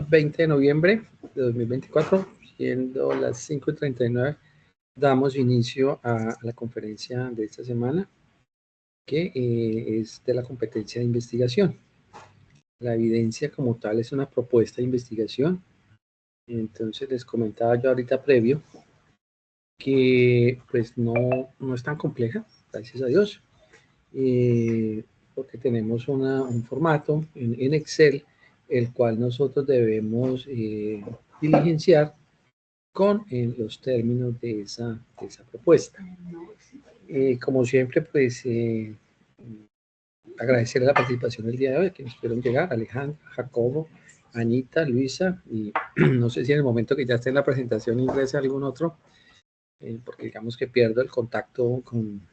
20 de noviembre de 2024, siendo las 5:39, damos inicio a la conferencia de esta semana, que es de la competencia de investigación. La evidencia como tal es una propuesta de investigación. Entonces les comentaba yo ahorita previo que pues no es tan compleja, gracias a Dios, porque tenemos un formato en Excel, el cual nosotros debemos diligenciar con los términos de esa propuesta. Como siempre, pues agradecerle la participación del día de hoy, a quienes pudieron llegar: Alejandro, Jacobo, Anita, Luisa, y no sé si en el momento que ya esté en la presentación ingrese algún otro, porque digamos que pierdo el contacto con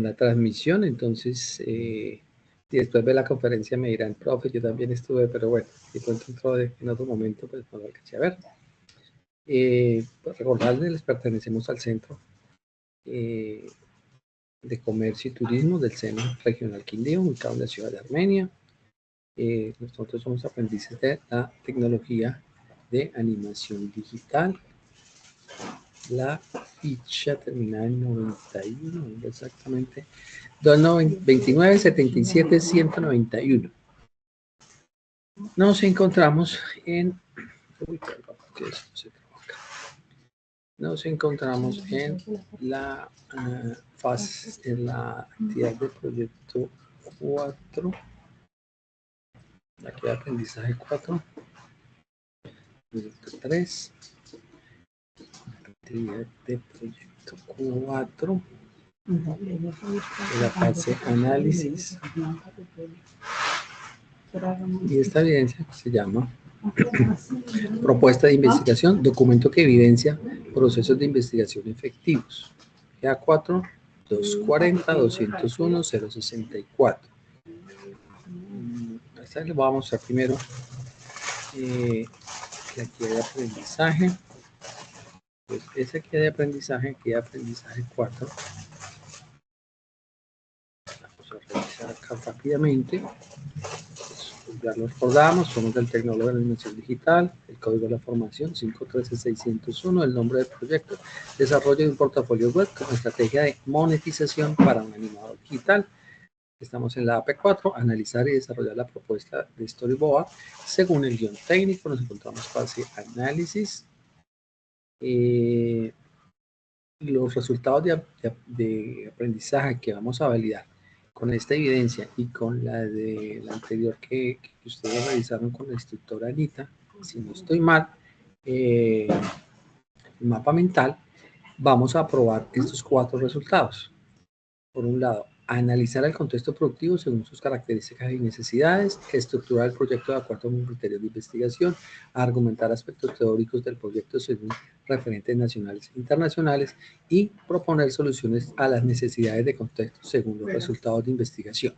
la transmisión. Entonces, y después de la conferencia me dirán, profe, yo también estuve, pero bueno, si pronto entró en otro momento, pues no lo alcancé a ver. Pues recordarles, les pertenecemos al Centro de Comercio y Turismo del Seno Regional Quindío, ubicado en la ciudad de Armenia. Nosotros somos aprendices de la tecnología de animación digital. La ficha terminada en 91, exactamente 29 77 191. Nos encontramos en la fase, en la actividad de proyecto 4, la actividad de aprendizaje 4, proyecto 3, actividad de proyecto 4, de la fase análisis. Y esta evidencia se llama propuesta de investigación, documento que evidencia procesos de investigación efectivos. GA4 240 201 064. Esta les voy a mostrar primero la actividad de aprendizaje. Pues esa actividad de aprendizaje 4. Vamos a revisar acá rápidamente. Ya lo recordamos, somos del tecnólogo de animación digital, el código de la formación 513601, el nombre del proyecto: desarrollo de un portafolio web como estrategia de monetización para un animador digital. Estamos en la AP4, analizar y desarrollar la propuesta de storyboard según el guión técnico. Nos encontramos fase análisis. Los resultados de aprendizaje que vamos a validar con esta evidencia y con la de la anterior que ustedes realizaron con la instructora Anita, si no estoy mal, el mapa mental, vamos a probar estos 4 resultados. Por un lado, analizar el contexto productivo según sus características y necesidades, estructurar el proyecto de acuerdo con criterios de investigación, argumentar aspectos teóricos del proyecto según referentes nacionales e internacionales, y proponer soluciones a las necesidades de contexto según los resultados de investigación.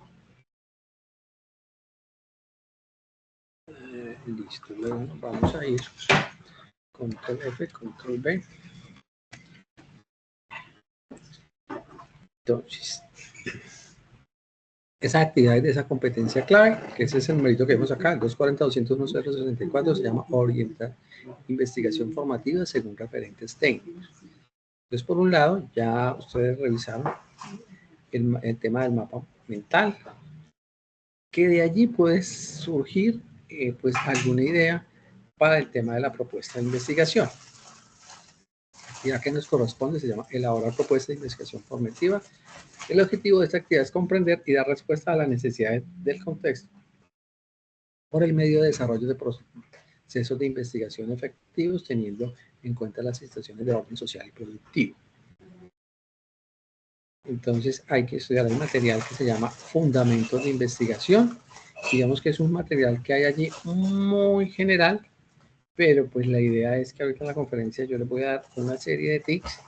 Listo, luego vamos a ir control F, control B. Entonces, esas actividades de esa competencia clave, que ese es el numerito que vemos acá, el 240-201-064, se llama orientar investigación formativa según referentes técnicos. Entonces, por un lado, ya ustedes revisaron el tema del mapa mental, que de allí puede surgir pues alguna idea para el tema de la propuesta de investigación. Ya que nos corresponde, se llama elaborar propuesta de investigación formativa. El objetivo de esta actividad es comprender y dar respuesta a las necesidades del contexto por el medio de desarrollo de procesos de investigación efectivos, teniendo en cuenta las situaciones de orden social y productivo. Entonces hay que estudiar el material que se llama Fundamentos de Investigación. Digamos que es un material que hay allí muy general, pero pues la idea es que ahorita en la conferencia yo les voy a dar una serie de tips.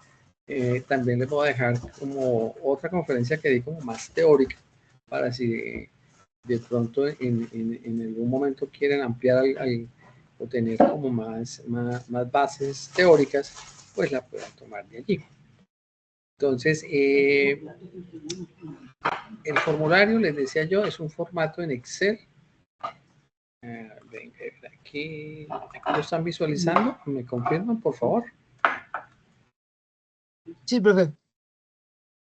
También les voy a dejar como otra conferencia que di como más teórica, para si de pronto en algún momento quieren ampliar o tener como más bases teóricas, pues la puedan tomar de allí. Entonces, el formulario, les decía yo, es un formato en Excel Venga, aquí lo están visualizando. ¿Me confirman, por favor? Sí, profe.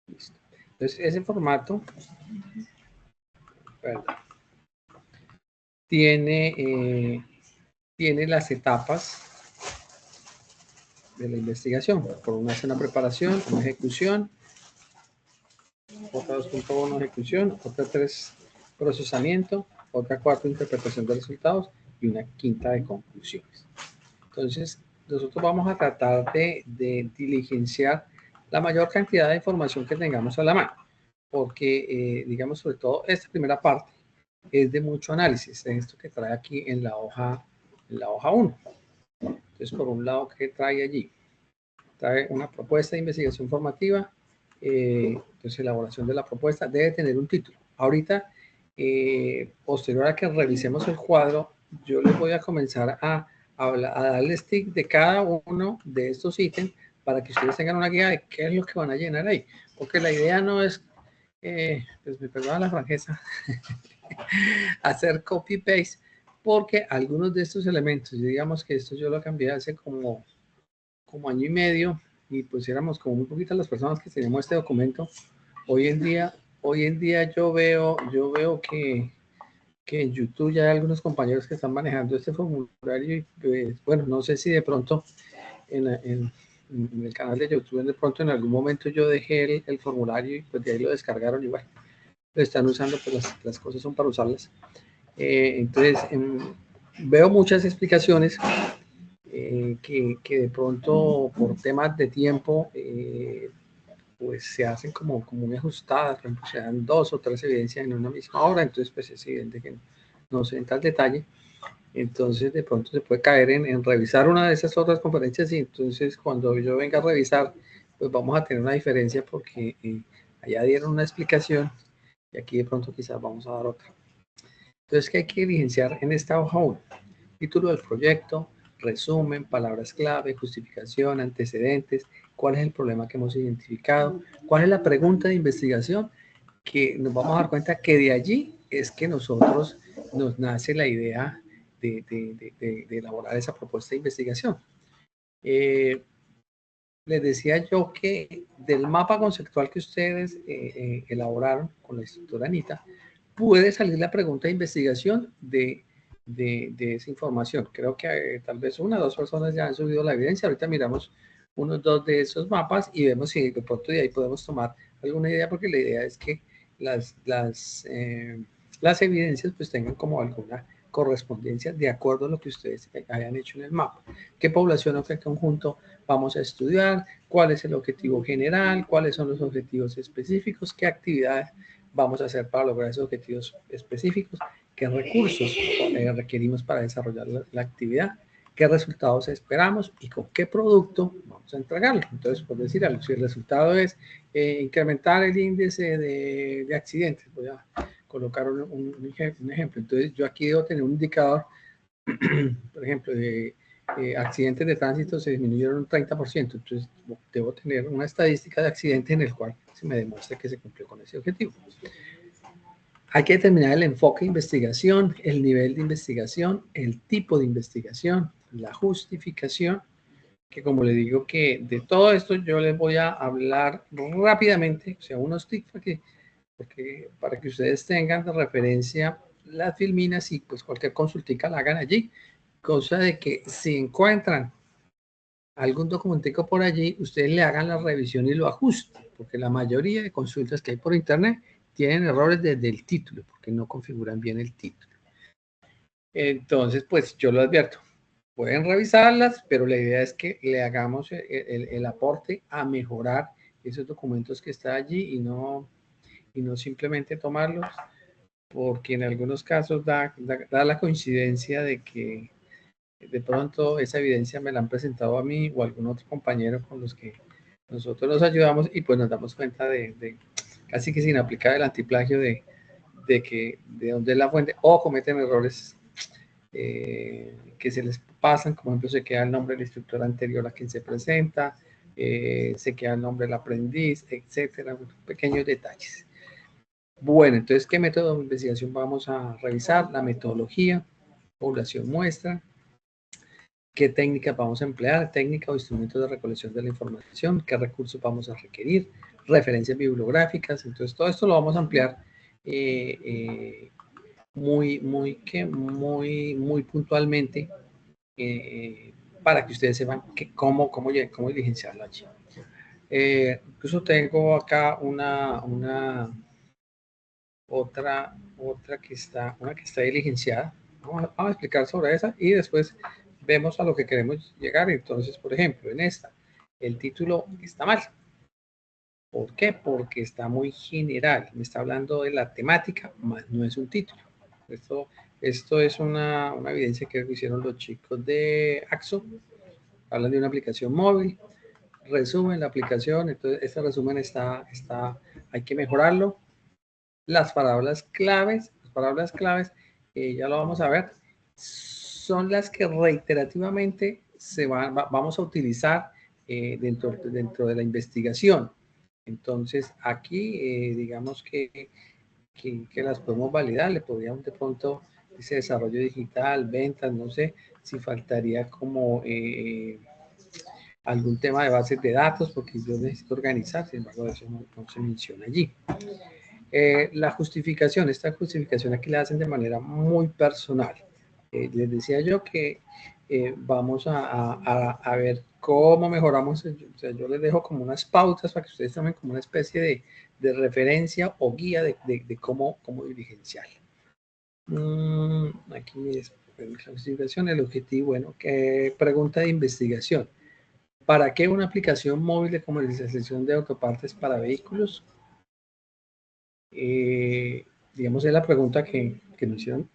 Listo. Entonces, ese formato tiene las etapas de la investigación. Por una es una preparación, una ejecución, otra 2.1 ejecución, otra 3 procesamiento, otra 4 interpretación de resultados y una quinta de conclusiones. Entonces, nosotros vamos a tratar de diligenciar la mayor cantidad de información que tengamos a la mano, porque, digamos, sobre todo esta primera parte es de mucho análisis, de esto que trae aquí en la hoja 1. Entonces, por un lado, ¿qué trae allí? Trae una propuesta de investigación formativa, entonces elaboración de la propuesta debe tener un título. Ahorita, posterior a que revisemos el cuadro, yo les voy a comenzar a darle stick de cada uno de estos ítems para que ustedes tengan una guía de qué es lo que van a llenar ahí. Porque la idea no es, pues me perdona la franqueza, hacer copy-paste, porque algunos de estos elementos, digamos que esto yo lo cambié hace como año y medio, y pues éramos como muy poquitas las personas que teníamos este documento. Hoy en día yo veo que en YouTube ya hay algunos compañeros que están manejando este formulario y pues, bueno, no sé si de pronto en el canal de YouTube de pronto en algún momento yo dejé el formulario y pues de ahí lo descargaron y bueno, lo están usando, pues las cosas son para usarlas. Entonces, veo muchas explicaciones que de pronto por temas de tiempo pues se hacen como muy ajustadas, por ejemplo, se dan 2 o 3 evidencias en una misma hora, entonces pues es evidente que no se entra al detalle, entonces de pronto se puede caer en revisar una de esas otras conferencias y entonces cuando yo venga a revisar, pues vamos a tener una diferencia porque allá dieron una explicación y aquí de pronto quizás vamos a dar otra. Entonces, ¿qué hay que diligenciar en esta hoja 1? Título del proyecto, resumen, palabras clave, justificación, antecedentes, cuál es el problema que hemos identificado, cuál es la pregunta de investigación, que nos vamos a dar cuenta que de allí es que nosotros nos nace la idea de elaborar esa propuesta de investigación. Les decía yo que del mapa conceptual que ustedes elaboraron con la instructora Anita, puede salir la pregunta de investigación de esa información. Creo que tal vez 1 o 2 personas ya han subido la evidencia. Ahorita miramos unos 2 de esos mapas y vemos si de pronto de ahí podemos tomar alguna idea, porque la idea es que las evidencias pues tengan como alguna correspondencia de acuerdo a lo que ustedes hayan hecho en el mapa. ¿Qué población o qué conjunto vamos a estudiar? ¿Cuál es el objetivo general? ¿Cuáles son los objetivos específicos? ¿Qué actividades vamos a hacer para lograr esos objetivos específicos? ¿Qué recursos requerimos para desarrollar la actividad? ¿Qué resultados esperamos y con qué producto vamos a entregarlo? Entonces, por decir algo, si el resultado es incrementar el índice de accidentes, voy a colocar un ejemplo. Entonces, yo aquí debo tener un indicador, por ejemplo, de accidentes de tránsito se disminuyeron un 30%. Entonces, debo tener una estadística de accidentes en el cual se me demuestre que se cumplió con ese objetivo. Hay que determinar el enfoque de investigación, el nivel de investigación, el tipo de investigación, la justificación, que como le digo que de todo esto yo les voy a hablar rápidamente, o sea, unos tips para que ustedes tengan de referencia las filminas y pues cualquier consultica la hagan allí, cosa de que si encuentran algún documentico por allí, ustedes le hagan la revisión y lo ajusten, porque la mayoría de consultas que hay por internet tienen errores desde el título, porque no configuran bien el título. Entonces, pues yo lo advierto, pueden revisarlas, pero la idea es que le hagamos el aporte a mejorar esos documentos que están allí y no simplemente tomarlos, porque en algunos casos da la coincidencia de que de pronto esa evidencia me la han presentado a mí o a algún otro compañero con los que nosotros nos ayudamos y pues nos damos cuenta de casi que sin aplicar el antiplagio de dónde es la fuente, o cometen errores que se les pasan, como ejemplo se queda el nombre del instructor anterior a quien se presenta, se queda el nombre del aprendiz, etcétera, pequeños detalles. Bueno, entonces, ¿qué método de investigación vamos a revisar? La metodología, población muestra, qué técnicas vamos a emplear, técnica o instrumentos de recolección de la información, qué recursos vamos a requerir, referencias bibliográficas. Entonces, todo esto lo vamos a ampliar muy puntualmente para que ustedes sepan cómo diligenciarlo allí. Incluso tengo acá otra que está diligenciada. Vamos a explicar sobre esa y después vemos a lo que queremos llegar. Entonces, por ejemplo, en esta, el título está mal. ¿Por qué? Porque está muy general. Me está hablando de la temática, más no es un título. Esto es una evidencia que hicieron los chicos de Axo. Hablan de una aplicación móvil. Resumen la aplicación. Entonces, este resumen hay que mejorarlo. Las palabras claves, ya lo vamos a ver, son las que reiterativamente vamos a utilizar dentro de la investigación. Entonces, aquí, digamos que las podemos validar, le podríamos de pronto, ese desarrollo digital, ventas, no sé, si faltaría como algún tema de bases de datos, porque yo necesito organizar, sin embargo, eso no se menciona allí. La justificación, esta justificación aquí la hacen de manera muy personal. Les decía yo que vamos a ver cómo mejoramos. O sea, yo les dejo como unas pautas para que ustedes tomen como una especie de referencia o guía de cómo diligenciar. Aquí es la justificación, el objetivo, bueno, pregunta de investigación. ¿Para qué una aplicación móvil de comercialización de autopartes para vehículos? Digamos, es la pregunta que nos hicieron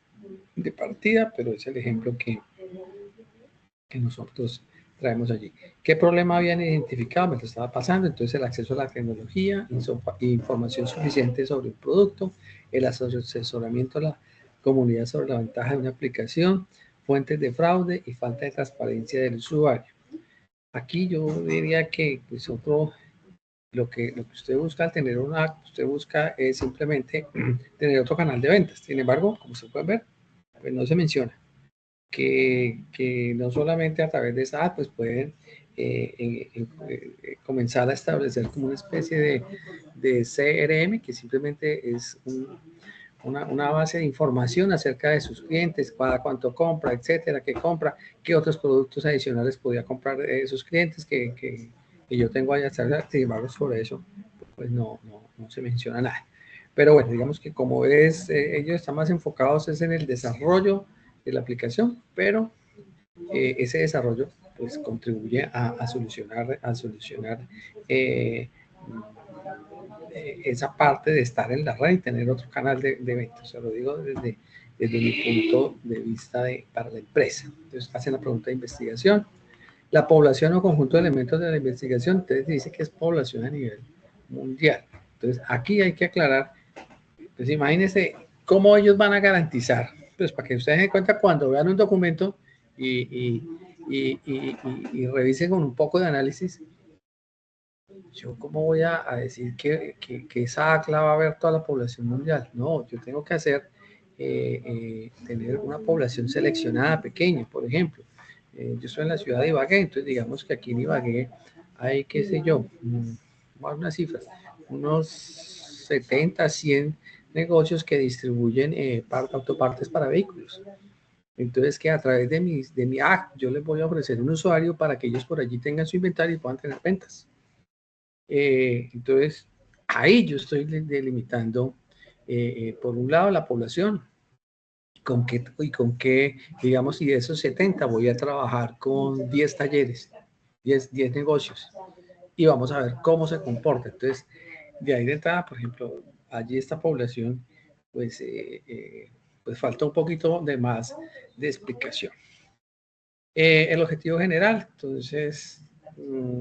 de partida, pero es el ejemplo que nosotros traemos allí. ¿Qué problema habían identificado mientras estaba pasando? Entonces, el acceso a la tecnología, información suficiente sobre el producto, el asesoramiento a la comunidad sobre la ventaja de una aplicación, fuentes de fraude y falta de transparencia del usuario. Aquí yo diría que pues lo que usted busca al tener una app, usted busca es simplemente tener otro canal de ventas. Sin embargo, como se puede ver, pues no se menciona que no solamente a través de esa app pues pueden comenzar a establecer como una especie de CRM, que simplemente es una base de información acerca de sus clientes, para cuánto compra, etcétera, qué compra, qué otros productos adicionales podía comprar sus clientes que yo tengo allá. Sin embargo, sobre eso pues no se menciona nada. Pero bueno, digamos que como ellos están más enfocados es en el desarrollo de la aplicación, pero ese desarrollo pues contribuye a solucionar esa parte de estar en la red y tener otro canal de ventas. Se lo digo desde mi punto de vista para la empresa. Entonces hacen la pregunta de investigación. La población o conjunto de elementos de la investigación, entonces dice que es población a nivel mundial. Entonces aquí hay que aclarar, pues imagínense cómo ellos van a garantizar, pues para que ustedes den cuenta cuando vean un documento y revisen con un poco de análisis, yo cómo voy a decir que esa ACLA va a ver toda la población mundial. No, yo tengo que hacer, tener una población seleccionada pequeña, por ejemplo. Yo estoy en la ciudad de Ibagué, entonces digamos que aquí en Ibagué hay, qué sé yo, una cifra, unos 70, 100 negocios que distribuyen autopartes para vehículos. Entonces, que a través de mi app yo les voy a ofrecer un usuario para que ellos por allí tengan su inventario y puedan tener ventas. Entonces, ahí yo estoy delimitando, por un lado, la población. ¿Con qué, digamos, si de esos 70 voy a trabajar con 10 talleres, 10 negocios, y vamos a ver cómo se comporta? Entonces, de ahí de entrada, por ejemplo, allí esta población, pues, pues falta un poquito de más de explicación. El objetivo general, entonces,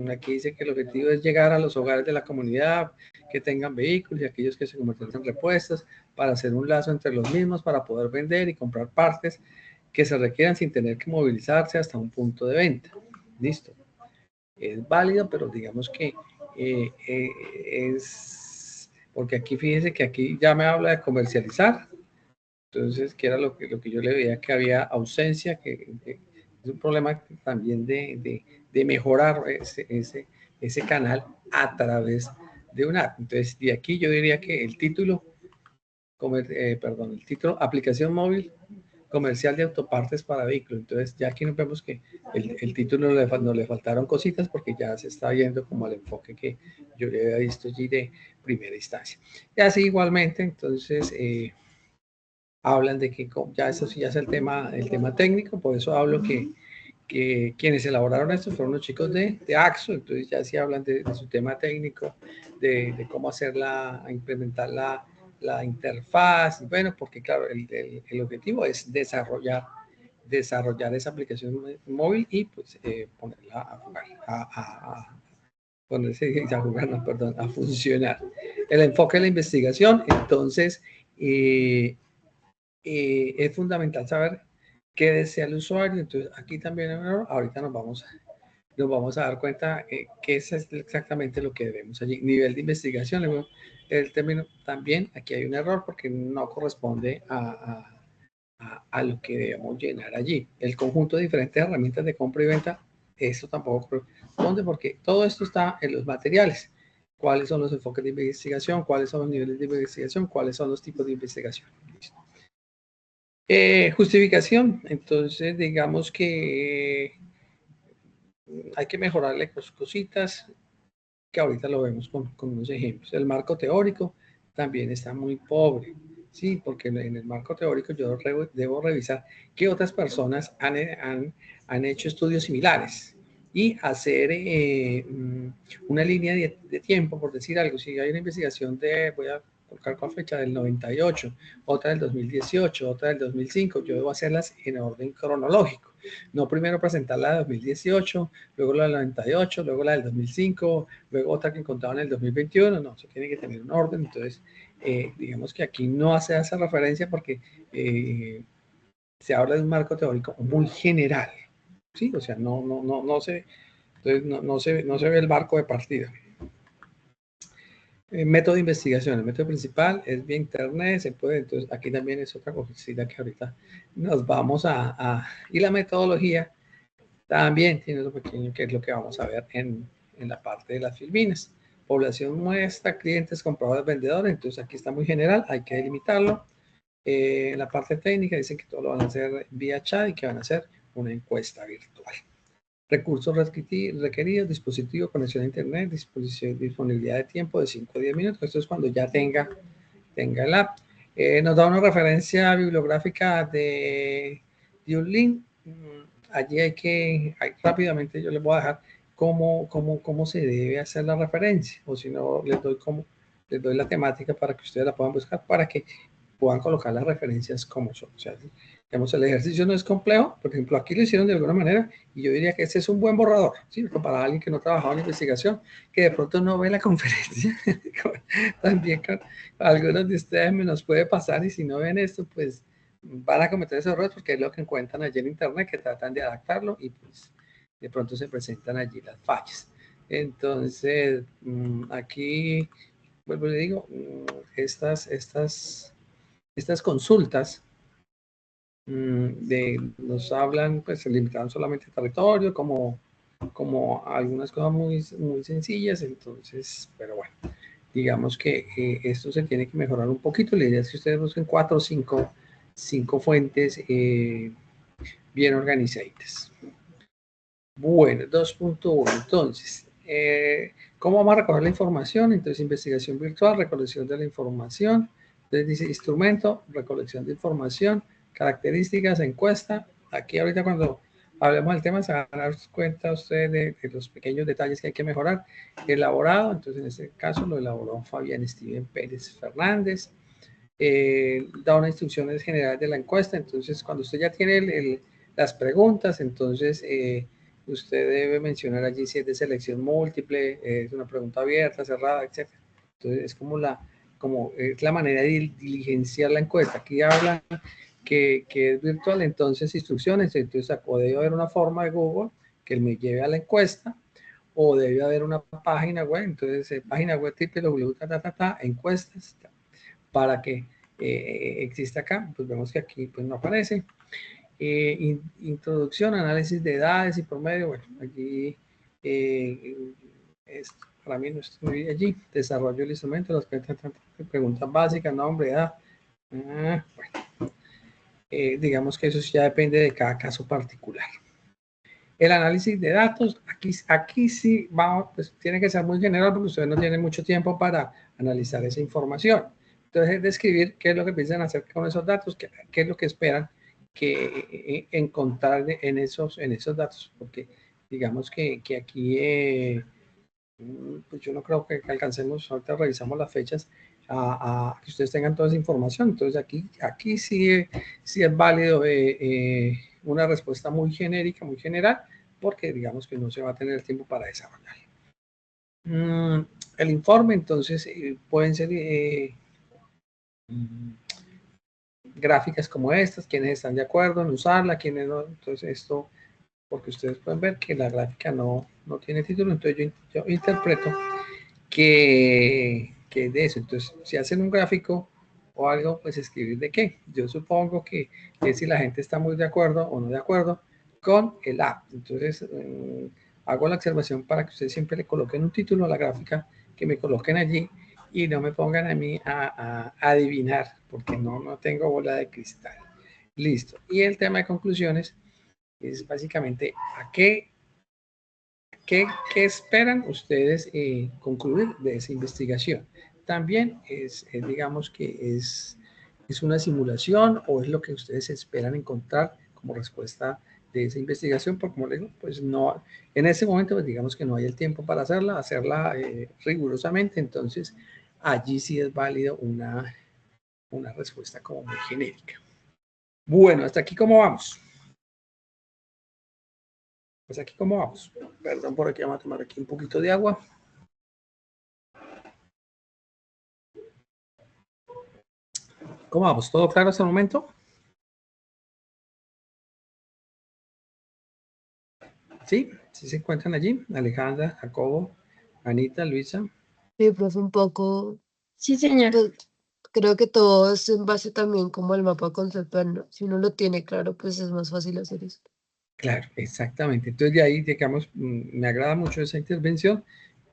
aquí dice que el objetivo es llegar a los hogares de la comunidad que tengan vehículos y aquellos que se convierten en repuestos para hacer un lazo entre los mismos para poder vender y comprar partes que se requieran sin tener que movilizarse hasta un punto de venta. Listo. Es válido, pero digamos que es, porque aquí fíjense que aquí ya me habla de comercializar. Entonces, que era lo que yo le veía, que había ausencia, que es un problema también de mejorar ese canal a través de una app. Entonces, de aquí yo diría que el título, el título aplicación móvil comercial de autopartes para vehículos. Entonces, ya aquí nos vemos que el título no le faltaron cositas porque ya se está viendo como el enfoque que yo le había visto allí de primera instancia. Y así igualmente, entonces, hablan de que ya eso sí ya es el tema técnico, por eso hablo que quienes elaboraron esto fueron los chicos de AXO, entonces ya sí hablan de su tema técnico, de cómo implementar la interfaz, bueno, porque claro, el objetivo es desarrollar esa aplicación móvil y pues ponerla a jugar, ponerse a jugar, no, perdón, a funcionar. El enfoque de la investigación, entonces, es fundamental saber qué desea el usuario. Entonces, aquí también, ahorita nos vamos a dar cuenta qué es exactamente lo que debemos allí. Nivel de investigación, el término también, aquí hay un error porque no corresponde a lo que debemos llenar allí. El conjunto de diferentes herramientas de compra y venta, eso tampoco corresponde porque todo esto está en los materiales. ¿Cuáles son los enfoques de investigación? ¿Cuáles son los niveles de investigación? ¿Cuáles son los tipos de investigación? Listo. Justificación, entonces digamos que hay que mejorarle cositas, que ahorita lo vemos con unos ejemplos. El marco teórico también está muy pobre, sí, porque en el marco teórico yo debo revisar qué otras personas han hecho estudios similares y hacer una línea de tiempo, por decir algo. Si hay una investigación voy a colocar con fecha del 98, otra del 2018, otra del 2005, yo debo hacerlas en orden cronológico. No primero presentar la de 2018, luego la del 98, luego la del 2005, luego otra que encontraba en el 2021. No, eso tiene que tener un orden. Entonces, digamos que aquí no hace esa referencia porque se habla de un marco teórico muy general. ¿Sí? O sea, no se ve el marco de partida. Método de investigación, el método principal es vía internet, se puede, entonces aquí también es otra cosita que ahorita nos vamos y la metodología también tiene lo pequeño que es lo que vamos a ver en la parte de las filminas. Población muestra, clientes, compradores, vendedores, entonces aquí está muy general, hay que delimitarlo. En la parte técnica dicen que todo lo van a hacer vía chat y que van a hacer una encuesta virtual. Recursos requeridos, dispositivo, conexión a internet, disponibilidad de tiempo de 5 a 10 minutos. Esto es cuando ya tenga el app. Nos da una referencia bibliográfica de un link. Allí rápidamente yo les voy a dejar cómo se debe hacer la referencia, o si no, les doy la temática para que ustedes la puedan buscar, para que puedan colocar las referencias como son. O sea, digamos, el ejercicio no es complejo. Por ejemplo, aquí lo hicieron de alguna manera y yo diría que ese es un buen borrador, ¿sí? Para alguien que no ha trabajado en investigación, que de pronto no ve la conferencia. También con algunos de ustedes me nos puede pasar, y si no ven esto, pues van a cometer esos errores porque es lo que encuentran allí en internet, que tratan de adaptarlo y pues de pronto se presentan allí las fallas. Entonces, aquí, vuelvo y le digo, estas consultas nos hablan, pues se limitan solamente al territorio, como algunas cosas muy sencillas. Entonces, pero bueno, digamos que esto se tiene que mejorar un poquito. La idea es que ustedes busquen 4 o 5 fuentes bien organizadas. Bueno, 2.1. Entonces, ¿cómo vamos a recoger la información? Entonces, investigación virtual, recolección de la información. Entonces dice instrumento, recolección de información, características, encuesta. Aquí ahorita cuando hablemos del tema se van a dar cuenta ustedes de los pequeños detalles que hay que mejorar. Elaborado, entonces en este caso lo elaboró Fabián Steven Pérez Fernández. Da unas instrucciones generales de la encuesta. Entonces, cuando usted ya tiene las preguntas, entonces usted debe mencionar allí si es de selección múltiple, es una pregunta abierta, cerrada, etc. Entonces, es es la manera de diligenciar la encuesta. Aquí habla que es virtual, entonces instrucciones. Entonces, o debe haber una forma de Google que me lleve a la encuesta, o debe haber una página web. Entonces, página web www, encuestas, para que existe acá, pues vemos que aquí pues no aparece. Introducción, análisis de edades y promedio, bueno, aquí para mí no estoy allí. Desarrollo del instrumento, las preguntas básicas, nombre, edad. Bueno, digamos que eso ya depende de cada caso particular. El análisis de datos, aquí sí vamos, pues tiene que ser muy general porque ustedes no tienen mucho tiempo para analizar esa información. Entonces, es describir qué es lo que piensan hacer con esos datos, qué es lo que esperan que encontrar en esos datos, porque digamos que aquí, pues yo no creo que alcancemos, ahorita revisamos las fechas, a que ustedes tengan toda esa información. Entonces, aquí sí es válido una respuesta muy genérica, muy general, porque digamos que no se va a tener tiempo para desarrollar. El informe, entonces, pueden ser gráficas como estas, quienes están de acuerdo en usarla, quienes no. Entonces, esto, porque ustedes pueden ver que la gráfica no tiene título, entonces yo interpreto que de eso. Entonces, si hacen un gráfico o algo, pues escribir de qué. Yo supongo que es si la gente está muy de acuerdo o no de acuerdo con el app. Entonces, hago la observación para que ustedes siempre le coloquen un título a la gráfica, que me coloquen allí y no me pongan a mí a adivinar, porque no tengo bola de cristal. Listo. Y el tema de conclusiones es básicamente a qué esperan ustedes concluir de esa investigación. También digamos que es una simulación o es lo que ustedes esperan encontrar como respuesta de esa investigación, porque como les digo, pues no, en ese momento pues digamos que no hay el tiempo para hacerla rigurosamente, entonces allí sí es válido una respuesta como muy genérica. Bueno, hasta aquí cómo vamos. Pues aquí cómo vamos. Perdón, por aquí vamos a tomar aquí un poquito de agua. ¿Cómo vamos? ¿Todo claro hasta el momento? ¿Sí? ¿Sí se encuentran allí? Alejandra, Jacobo, Anita, Luisa. Sí, profe, un poco. Sí, señor. Pues, creo que todo es en base también como al mapa conceptual, ¿no? Si uno lo tiene claro, pues es más fácil hacer eso. Claro, exactamente. Entonces de ahí, digamos, me agrada mucho esa intervención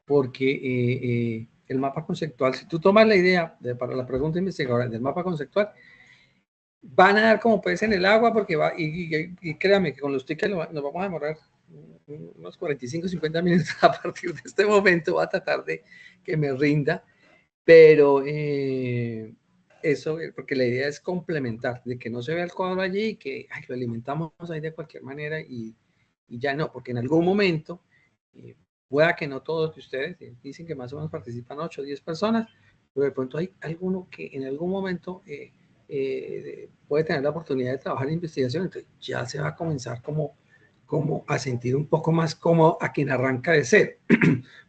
porque el mapa conceptual, si tú tomas la idea para la pregunta investigadora del mapa conceptual, van a dar como pez en el agua porque va, y créame que con los tickets nos vamos a demorar unos 45, 50 minutos a partir de este momento. Voy a tratar de que me rinda, pero eso, porque la idea es complementar, de que no se vea el cuadro allí y que lo alimentamos ahí de cualquier manera y ya no, porque en algún momento, pueda que no todos de ustedes, dicen que más o menos participan 8 o 10 personas, pero de pronto hay alguno que en algún momento puede tener la oportunidad de trabajar en investigación, entonces ya se va a comenzar como a sentir un poco más cómodo a quien arranca de cero,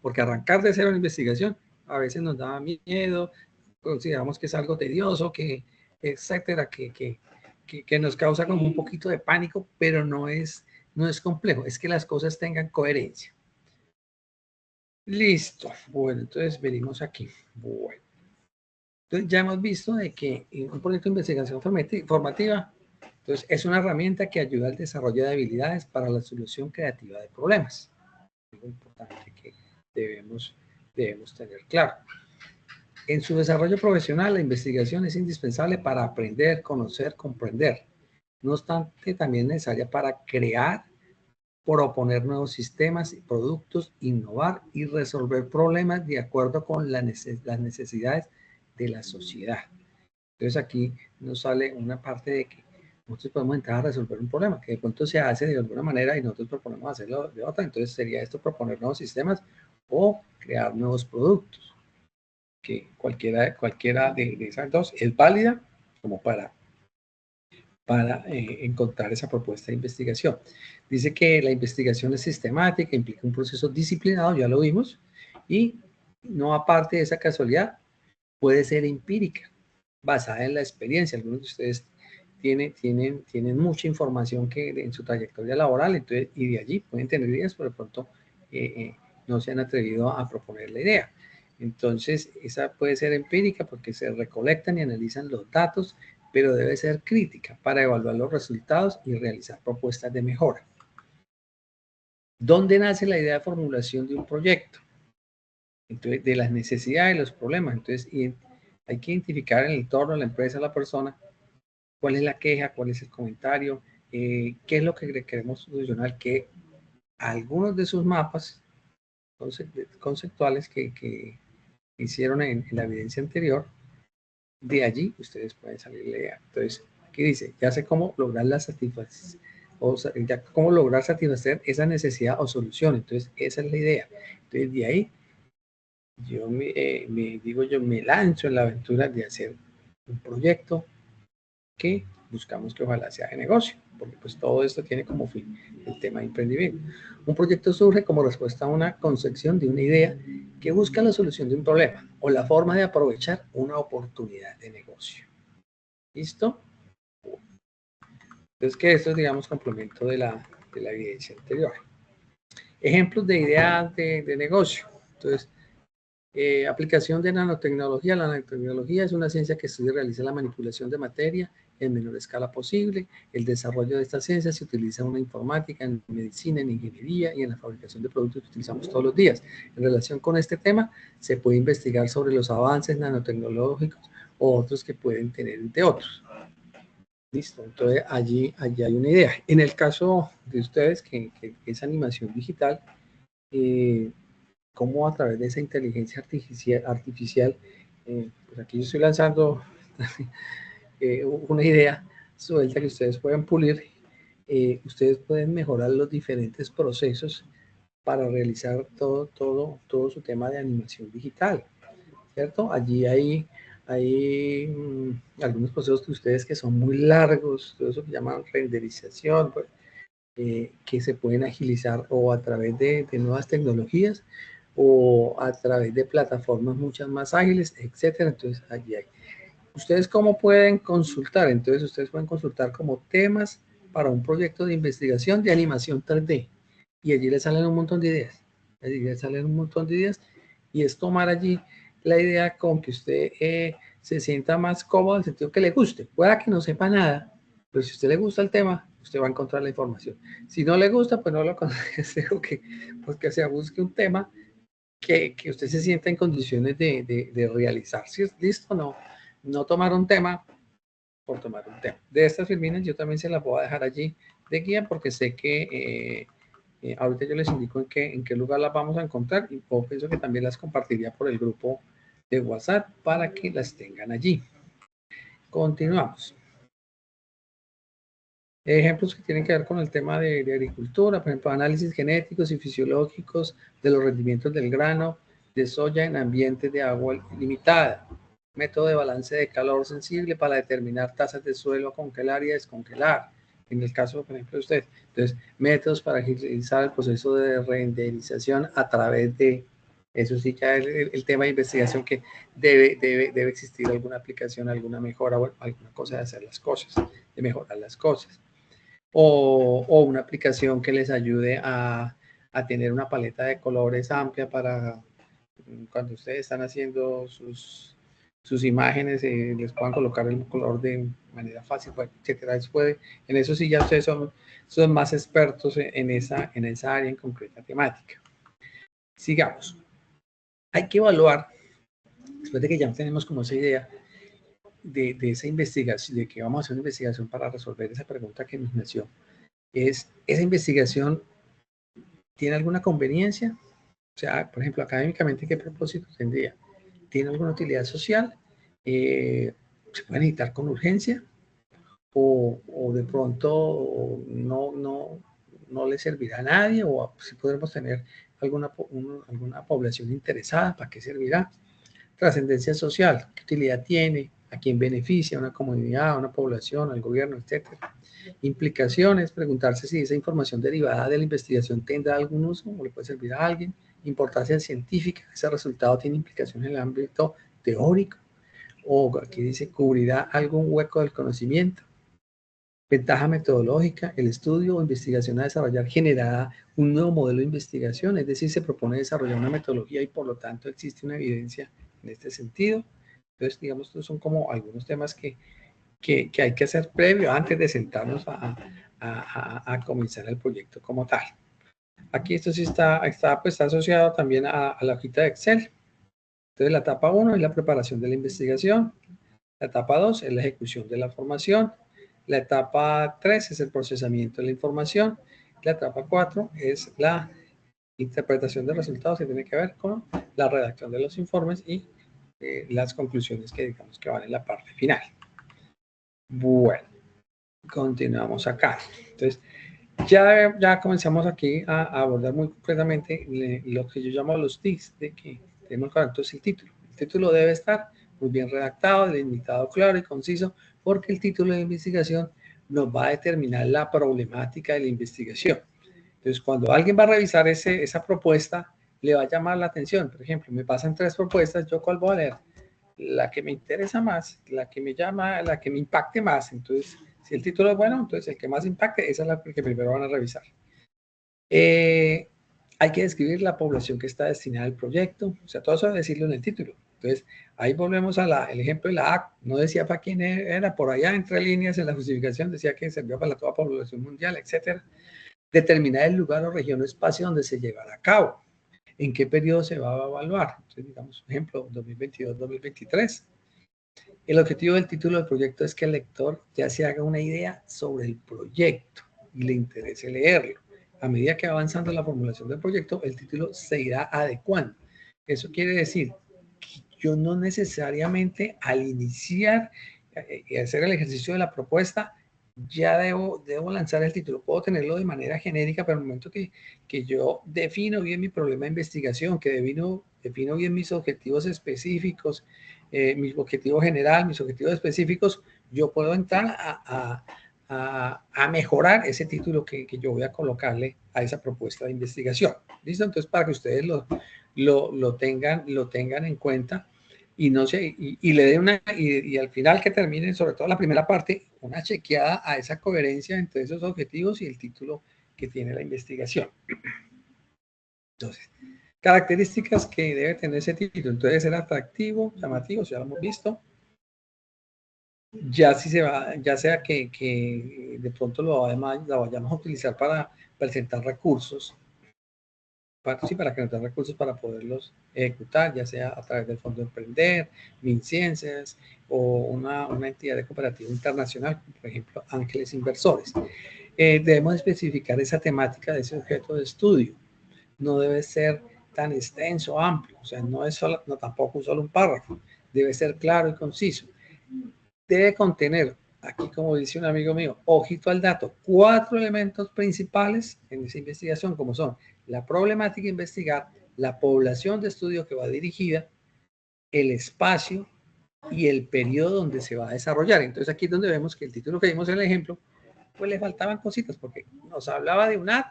porque arrancar de cero en investigación a veces nos da miedo, consideramos que es algo tedioso, que etcétera, que nos causa como un poquito de pánico, pero no es complejo, es que las cosas tengan coherencia. Listo. Bueno, entonces venimos aquí. Bueno. Entonces ya hemos visto de que un proyecto de investigación formativa, entonces, es una herramienta que ayuda al desarrollo de habilidades para la solución creativa de problemas. Algo importante que debemos tener claro. En su desarrollo profesional, la investigación es indispensable para aprender, conocer, comprender. No obstante, también es necesaria para crear, proponer nuevos sistemas y productos, innovar y resolver problemas de acuerdo con las necesidades de la sociedad. Entonces aquí nos sale una parte de que nosotros podemos entrar a resolver un problema que de pronto se hace de alguna manera y nosotros proponemos hacerlo de otra. Entonces sería esto proponer nuevos sistemas o crear nuevos productos, que cualquiera de esas dos es válida como para encontrar esa propuesta de investigación. Dice que la investigación es sistemática, implica un proceso disciplinado, ya lo vimos, y no aparte de esa casualidad, puede ser empírica, basada en la experiencia. Algunos de ustedes tienen mucha información que en su trayectoria laboral, entonces, y de allí pueden tener ideas, pero de pronto no se han atrevido a proponer la idea. Entonces, esa puede ser empírica porque se recolectan y analizan los datos, pero debe ser crítica para evaluar los resultados y realizar propuestas de mejora. ¿Dónde nace la idea de formulación de un proyecto? Entonces, de las necesidades y los problemas. Entonces, hay que identificar en el entorno, la empresa, la persona, cuál es la queja, cuál es el comentario, qué es lo que queremos solucionar, que algunos de sus mapas conceptuales que hicieron en la evidencia anterior, de allí ustedes pueden salir la idea. Entonces, aquí dice, ya sé cómo lograr la satisfacción, o sea, ya cómo lograr satisfacer esa necesidad o solución. Entonces, esa es la idea. Entonces, de ahí, yo me lanzo en la aventura de hacer un proyecto que buscamos que ojalá sea de negocio, porque pues todo esto tiene como fin el tema de emprendimiento. Un proyecto surge como respuesta a una concepción de una idea que busca la solución de un problema o la forma de aprovechar una oportunidad de negocio. ¿Listo? Entonces, que esto es, digamos, complemento de la evidencia anterior. Ejemplos de ideas de negocio. Entonces, aplicación de nanotecnología. La nanotecnología es una ciencia que estudia y realiza la manipulación de materia en menor escala posible. El desarrollo de esta ciencia se utiliza en una informática, en medicina, en ingeniería y en la fabricación de productos que utilizamos todos los días. En relación con este tema, se puede investigar sobre los avances nanotecnológicos o otros que pueden tener de otros. Listo, entonces allí hay una idea. En el caso de ustedes, que es animación digital, cómo a través de esa inteligencia artificial pues aquí yo estoy lanzando una idea suelta que ustedes pueden pulir, ustedes pueden mejorar los diferentes procesos para realizar todo su tema de animación digital, ¿cierto? Allí hay algunos procesos que ustedes que son muy largos, todo eso que llaman renderización, pues, que se pueden agilizar o a través de nuevas tecnologías o a través de plataformas muchas más ágiles, etcétera. Entonces, allí hay. ¿Ustedes cómo pueden consultar? Entonces, ustedes pueden consultar como temas para un proyecto de investigación de animación 3D. Y allí les salen un montón de ideas. Allí les salen un montón de ideas. Y es tomar allí la idea con que usted se sienta más cómodo en el sentido que le guste. Pueda que no sepa nada, pero si a usted le gusta el tema, usted va a encontrar la información. Si no le gusta, pues no lo aconsejo que se busque un tema que usted se sienta en condiciones de realizar. Si es listo, no tomar un tema por tomar un tema. De estas filminas yo también se las voy a dejar allí de guía porque sé que ahorita yo les indico en qué lugar las vamos a encontrar y pienso que también las compartiría por el grupo de WhatsApp para que las tengan allí. Continuamos. Ejemplos que tienen que ver con el tema de agricultura, por ejemplo, análisis genéticos y fisiológicos de los rendimientos del grano de soya en ambientes de agua limitada. Método de balance de calor sensible para determinar tasas de suelo a congelar y a descongelar. En el caso, por ejemplo, de usted. Entonces, métodos para agilizar el proceso de renderización a través de, eso sí, ya el tema de investigación que debe existir alguna aplicación, alguna mejora o alguna cosa de hacer las cosas, de mejorar las cosas. O una aplicación que les ayude a tener una paleta de colores amplia para cuando ustedes están haciendo sus imágenes, les puedan colocar el color de manera fácil, etcétera. En eso sí ya ustedes son más expertos en esa área en concreta temática. Sigamos. Hay que evaluar, después de que ya tenemos como esa idea de esa investigación, de que vamos a hacer una investigación para resolver esa pregunta que nos nació, es esa investigación tiene alguna conveniencia, o sea, por ejemplo, académicamente, ¿qué propósito tendría? ¿Tiene alguna utilidad social? ¿Se puede necesitar con urgencia? ¿O de pronto no le servirá a nadie? ¿O si podremos tener alguna población interesada? ¿Para qué servirá? Trascendencia social, ¿qué utilidad tiene? ¿A quién beneficia? ¿A una comunidad, a una población, al gobierno, etcétera? Implicaciones, preguntarse si esa información derivada de la investigación tendrá algún uso o le puede servir a alguien. Importancia científica, ese resultado tiene implicaciones en el ámbito teórico o aquí dice cubrirá algún hueco del conocimiento. Ventaja metodológica, el estudio o investigación a desarrollar generará un nuevo modelo de investigación, es decir, se propone desarrollar una metodología y por lo tanto existe una evidencia en este sentido. Entonces, digamos, estos son como algunos temas que hay que hacer previo antes de sentarnos a comenzar el proyecto como tal. Aquí esto sí está asociado también a la hojita de Excel. Entonces, la etapa 1 es la preparación de la investigación. La etapa 2 es la ejecución de la formación. La etapa 3 es el procesamiento de la información. La etapa 4 es la interpretación de resultados que tiene que ver con la redacción de los informes y las conclusiones que digamos que van en la parte final. Bueno, continuamos acá. Entonces, ya comenzamos aquí a abordar muy concretamente lo que yo llamo los tics de que tenemos que hablar. Entonces, el título debe estar muy bien redactado, delimitado, claro y conciso, porque el título de investigación nos va a determinar la problemática de la investigación. Entonces, cuando alguien va a revisar esa propuesta, le va a llamar la atención. Por ejemplo, me pasan 3 propuestas, ¿yo cuál voy a leer? La que me interesa más, la que me llama, la que me impacte más. Entonces, si el título es bueno, entonces el que más impacte, esa es la que primero van a revisar. Hay que describir la población que está destinada al proyecto, o sea, todo eso debe decirlo en el título. Entonces, ahí volvemos al ejemplo de la AC, no decía para quién era, por allá entre líneas en la justificación decía que servía para toda la población mundial, etcétera. Determinar el lugar o región o espacio donde se llevará a cabo. ¿En qué periodo se va a evaluar? Entonces, digamos, ejemplo, 2022-2023. El objetivo del título del proyecto es que el lector ya se haga una idea sobre el proyecto y le interese leerlo. A medida que va avanzando la formulación del proyecto, el título se irá adecuando. Eso quiere decir que yo no necesariamente al iniciar y hacer el ejercicio de la propuesta ya debo lanzar el título. Puedo tenerlo de manera genérica, pero en el momento que yo defino bien mi problema de investigación, que defino bien mis objetivos específicos, mi objetivo general, mis objetivos específicos, yo puedo entrar a mejorar ese título que yo voy a colocarle a esa propuesta de investigación. ¿Listo? Entonces, para que ustedes lo tengan en cuenta y no sé, y le den y al final que terminen, sobre todo la primera parte, una chequeada a esa coherencia entre esos objetivos y el título que tiene la investigación. Entonces, características que debe tener ese título. Entonces, debe ser atractivo, llamativo, ya lo hemos visto. Ya si se va, ya sea que de pronto lo vayamos a utilizar para presentar recursos, para que nos den recursos para poderlos ejecutar, ya sea a través del Fondo de Emprender, MinCiencias o una entidad de cooperativa internacional, por ejemplo, Ángeles Inversores. Debemos especificar esa temática de ese objeto de estudio. No debe ser tan extenso, amplio, o sea, no es tampoco solo un párrafo, debe ser claro y conciso. Debe contener, aquí como dice un amigo mío, ojito al dato, 4 elementos principales en esa investigación, como son la problemática a investigar, la población de estudio que va dirigida, el espacio y el periodo donde se va a desarrollar. Entonces aquí es donde vemos que el título que vimos en el ejemplo, pues le faltaban cositas, porque nos hablaba de un ad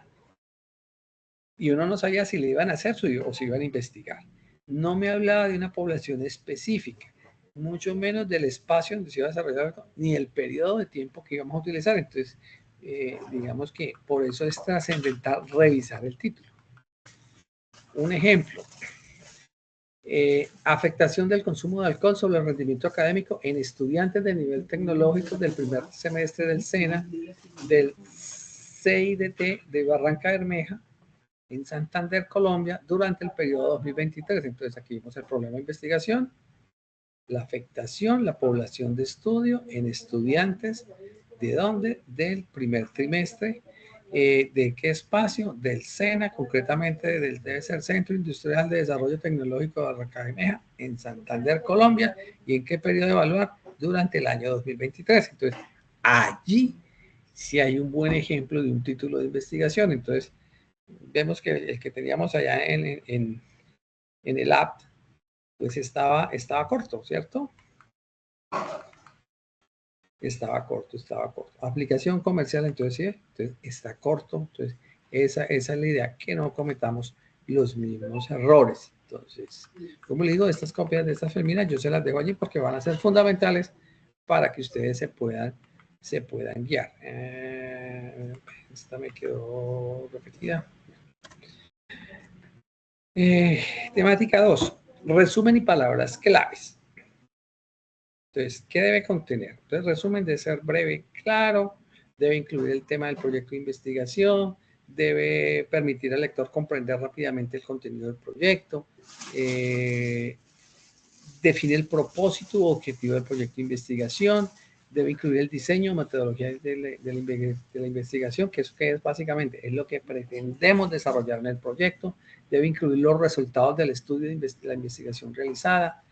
y uno no sabía si le iban a hacer o si iban a investigar. No me hablaba de una población específica, mucho menos del espacio donde se iba a desarrollar, ni el periodo de tiempo que íbamos a utilizar. Entonces, digamos que por eso es trascendental revisar el título. Un ejemplo, afectación del consumo de alcohol sobre el rendimiento académico en estudiantes de nivel tecnológico del primer semestre del SENA, del CIDT de Barranca Bermeja, en Santander, Colombia, durante el periodo 2023. Entonces aquí vimos el problema de investigación, la afectación, la población de estudio en estudiantes, ¿de dónde? Del primer trimestre. ¿De qué espacio? Del SENA, concretamente debe ser Centro Industrial de Desarrollo Tecnológico de Barranca Bermeja, en Santander, Colombia. ¿Y en qué periodo de evaluar? Durante el año 2023. Entonces, allí sí hay un buen ejemplo de un título de investigación. Entonces, vemos que el que teníamos allá en el app, pues estaba corto, ¿cierto? Estaba corto. Aplicación comercial, entonces sí, entonces está corto. Entonces, esa es la idea, que no cometamos los mismos errores. Entonces, como le digo, estas copias de estas féminas yo se las dejo allí porque van a ser fundamentales para que ustedes se puedan se puedan guiar. Esta me quedó repetida. Temática 2. Resumen y palabras claves. Entonces, ¿qué debe contener? Entonces, resumen debe ser breve, claro, debe incluir el tema del proyecto de investigación, debe permitir al lector comprender rápidamente el contenido del proyecto, define el propósito u objetivo del proyecto de investigación, debe incluir el diseño, metodología de la investigación, que es básicamente es lo que pretendemos desarrollar en el proyecto, debe incluir los resultados del estudio de la investigación realizada,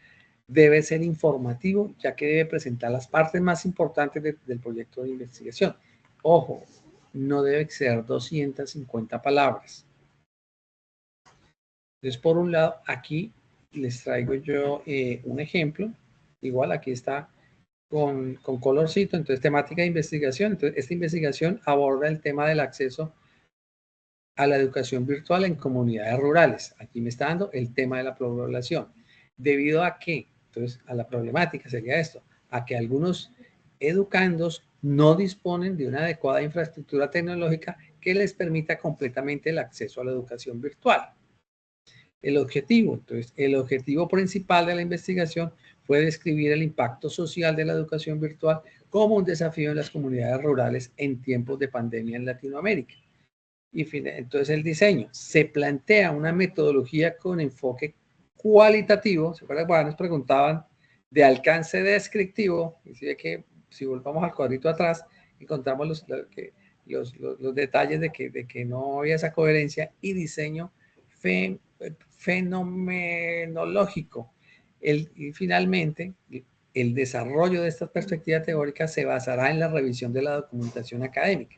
debe ser informativo, ya que debe presentar las partes más importantes del proyecto de investigación. Ojo, no debe ser 250 palabras. Entonces, por un lado, aquí les traigo yo un ejemplo. Igual aquí está con colorcito. Entonces, temática de investigación. Entonces, esta investigación aborda el tema del acceso a la educación virtual en comunidades rurales. Aquí me está dando el tema de la población. ¿Debido a qué? Entonces, a la problemática sería esto, a que algunos educandos no disponen de una adecuada infraestructura tecnológica que les permita completamente el acceso a la educación virtual. El objetivo, entonces, el objetivo principal de la investigación fue describir el impacto social de la educación virtual como un desafío en las comunidades rurales en tiempos de pandemia en Latinoamérica. Y entonces el diseño se plantea una metodología con enfoque cualitativo. ¿Se acuerdan cuando nos preguntaban de alcance descriptivo? Y si volvamos al cuadrito atrás, encontramos los detalles de que no había esa coherencia, y diseño fenomenológico. Y finalmente, el desarrollo de esta perspectiva teórica se basará en la revisión de la documentación académica.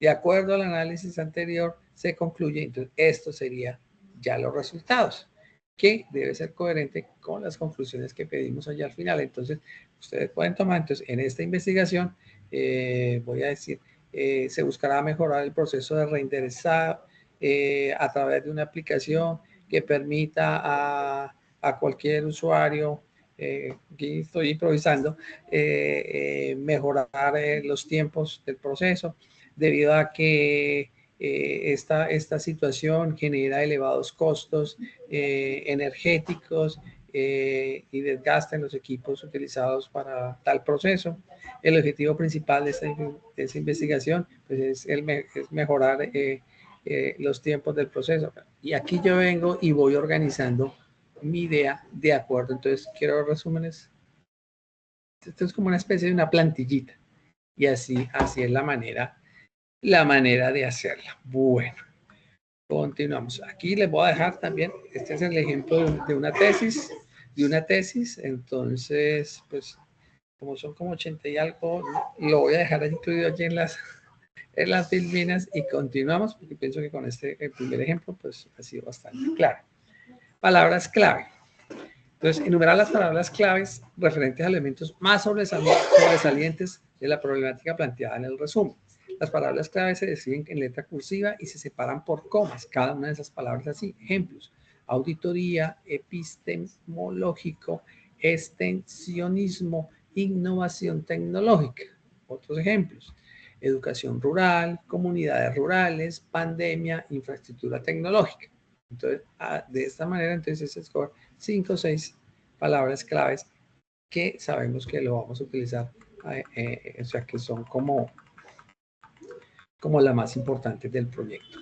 De acuerdo al análisis anterior, se concluye, entonces, esto sería ya los resultados, que debe ser coherente con las conclusiones que pedimos allá al final. Entonces, ustedes pueden tomar, entonces, en esta investigación, voy a decir, se buscará mejorar el proceso de reenderezado a través de una aplicación que permita a cualquier usuario, aquí estoy improvisando, mejorar los tiempos del proceso, debido a que esta situación genera elevados costos energéticos y desgaste en los equipos utilizados para tal proceso. El objetivo principal de esta investigación pues, es mejorar los tiempos del proceso. Y aquí yo vengo y voy organizando mi idea de acuerdo. Entonces, quiero resúmenes. Esto es como una especie de una plantillita. Y así es la manera de hacerla. Bueno, continuamos. Aquí les voy a dejar también, este es el ejemplo de una tesis, entonces, pues, como son como 80 y algo, lo voy a dejar incluido allí en las filminas y continuamos, porque pienso que con el primer ejemplo, pues, ha sido bastante claro. Palabras clave. Entonces, enumerar las palabras claves referentes a elementos más sobresalientes de la problemática planteada en el resumen. Las palabras clave se describen en letra cursiva y se separan por comas, cada una de esas palabras así. Ejemplos: auditoría, epistemológico, extensionismo, innovación tecnológica. Otros ejemplos: educación rural, comunidades rurales, pandemia, infraestructura tecnológica. Entonces, de esta manera, entonces se escoge 5 o 6 palabras claves que sabemos que lo vamos a utilizar, o sea, que son como la más importante del proyecto.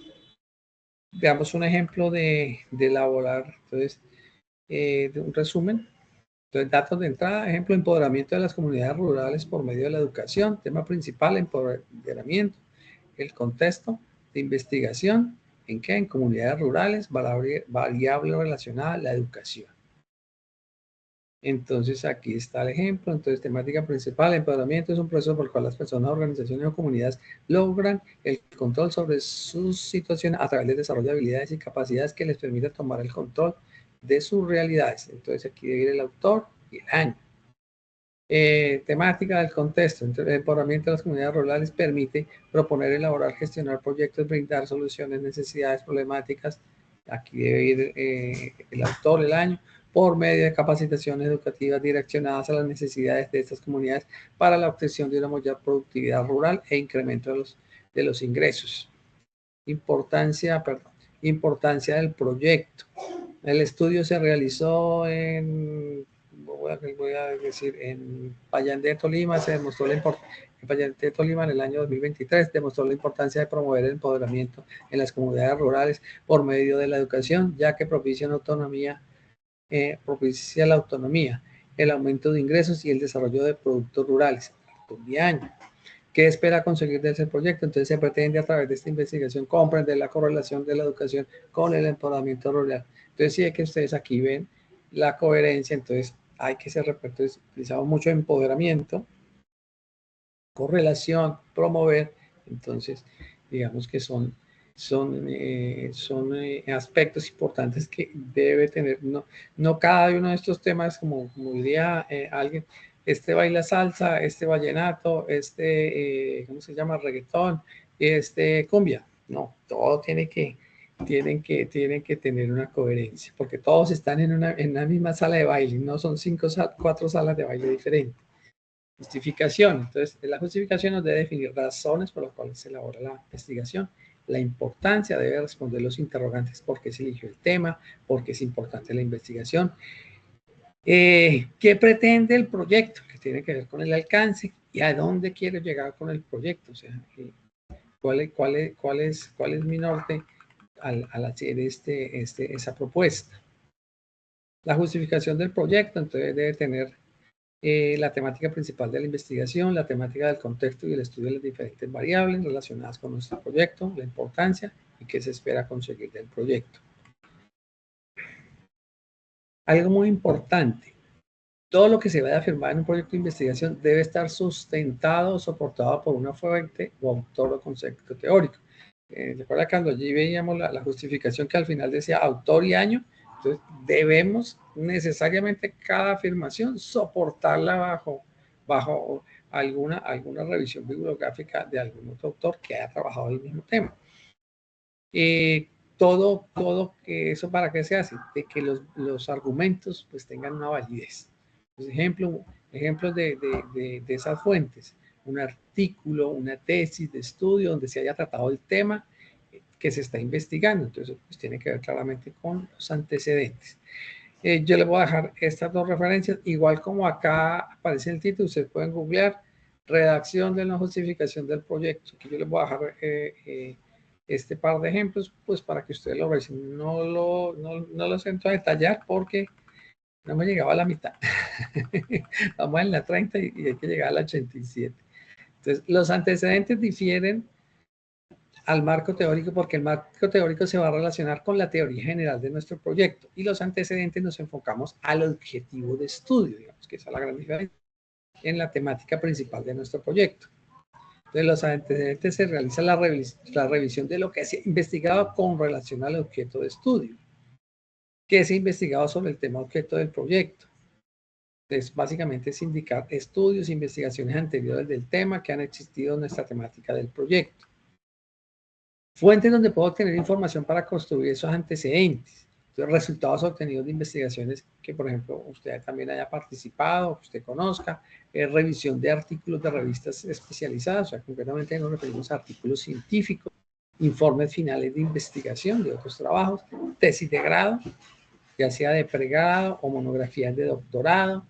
Veamos un ejemplo de elaborar, entonces, de un resumen. Entonces, datos de entrada, ejemplo, empoderamiento de las comunidades rurales por medio de la educación, tema principal, empoderamiento, el contexto de investigación, ¿en qué? En comunidades rurales, variable relacionada a la educación. Entonces, aquí está el ejemplo. Entonces, temática principal, empoderamiento es un proceso por el cual las personas, organizaciones o comunidades logran el control sobre sus situaciones a través del desarrollo de habilidades y capacidades que les permita tomar el control de sus realidades. Entonces, aquí debe ir el autor y el año. Temática del contexto. Entonces, el empoderamiento de las comunidades rurales permite proponer, elaborar, gestionar proyectos, brindar soluciones, necesidades, problemáticas. Aquí debe ir el autor, el año. por medio de capacitaciones educativas direccionadas a las necesidades de estas comunidades para la obtención de una mayor productividad rural e incremento de los ingresos. Importancia del proyecto. El estudio se realizó en Payandé, Tolima. Se demostró la importancia en Payandé, Tolima, en el año 2023, demostró la importancia de promover el empoderamiento en las comunidades rurales por medio de la educación, ya que propicia la autonomía, el aumento de ingresos y el desarrollo de productos rurales. ¿Qué espera conseguir de ese proyecto? Entonces se pretende a través de esta investigación comprender la correlación de la educación con el empoderamiento rural. Entonces sí, es que ustedes aquí ven la coherencia. Entonces hay que ser utilizado mucho empoderamiento, correlación, promover. Entonces digamos que son aspectos importantes que debe tener. No cada uno de estos temas, como diría alguien, este baila salsa, este vallenato, ¿cómo se llama? Reggaetón, cumbia. No, todo tienen que tener una coherencia, porque todos están en la misma sala de baile, no son 4 salas de baile diferentes. Justificación. Entonces, la justificación nos debe definir razones por las cuales se elabora la investigación. La importancia debe responder los interrogantes: ¿por qué se eligió el tema? ¿Por qué es importante la investigación? ¿Qué pretende el proyecto? Que tiene que ver con el alcance y a dónde quiero llegar con el proyecto. O sea, ¿cuál es mi norte al hacer esa propuesta? La justificación del proyecto, entonces, debe tener la temática principal de la investigación, la temática del contexto y el estudio de las diferentes variables relacionadas con nuestro proyecto, la importancia y qué se espera conseguir del proyecto. Algo muy importante: todo lo que se vaya a afirmar en un proyecto de investigación debe estar sustentado o soportado por una fuente o autor o concepto teórico. ¿Recuerda cuando allí veíamos la justificación que al final decía autor y año? Entonces debemos necesariamente cada afirmación soportarla bajo alguna revisión bibliográfica de algún otro autor que haya trabajado el mismo tema. Todo eso, ¿para qué se hace? De que los argumentos pues tengan una validez. Pues, ejemplos de esas fuentes: un artículo, una tesis de estudio donde se haya tratado el tema que se está investigando. Entonces, pues tiene que ver claramente con los antecedentes. Yo les voy a dejar estas 2 referencias, igual como acá aparece el título. Ustedes pueden googlear redacción de la justificación del proyecto. Aquí yo les voy a dejar este par de ejemplos, pues para que ustedes lo revisen. No los entro a detallar porque no me llegaba a la mitad. Vamos en la 30 y hay que llegar a la 87. Entonces, los antecedentes difieren al marco teórico porque el marco teórico se va a relacionar con la teoría general de nuestro proyecto y los antecedentes nos enfocamos al objetivo de estudio, digamos que esa es la gran diferencia en la temática principal de nuestro proyecto. Entonces, los antecedentes se realiza la revisión de lo que se ha investigado con relación al objeto de estudio, que se ha investigado sobre el tema objeto del proyecto. Entonces, básicamente es indicar estudios e investigaciones anteriores del tema que han existido en nuestra temática del proyecto. Fuentes donde puedo obtener información para construir esos antecedentes. Entonces, resultados obtenidos de investigaciones que, por ejemplo, usted también haya participado, que usted conozca. Revisión de artículos de revistas especializadas, o sea, concretamente nos referimos a artículos científicos, informes finales de investigación de otros trabajos, tesis de grado, ya sea de pregrado o monografías de doctorado,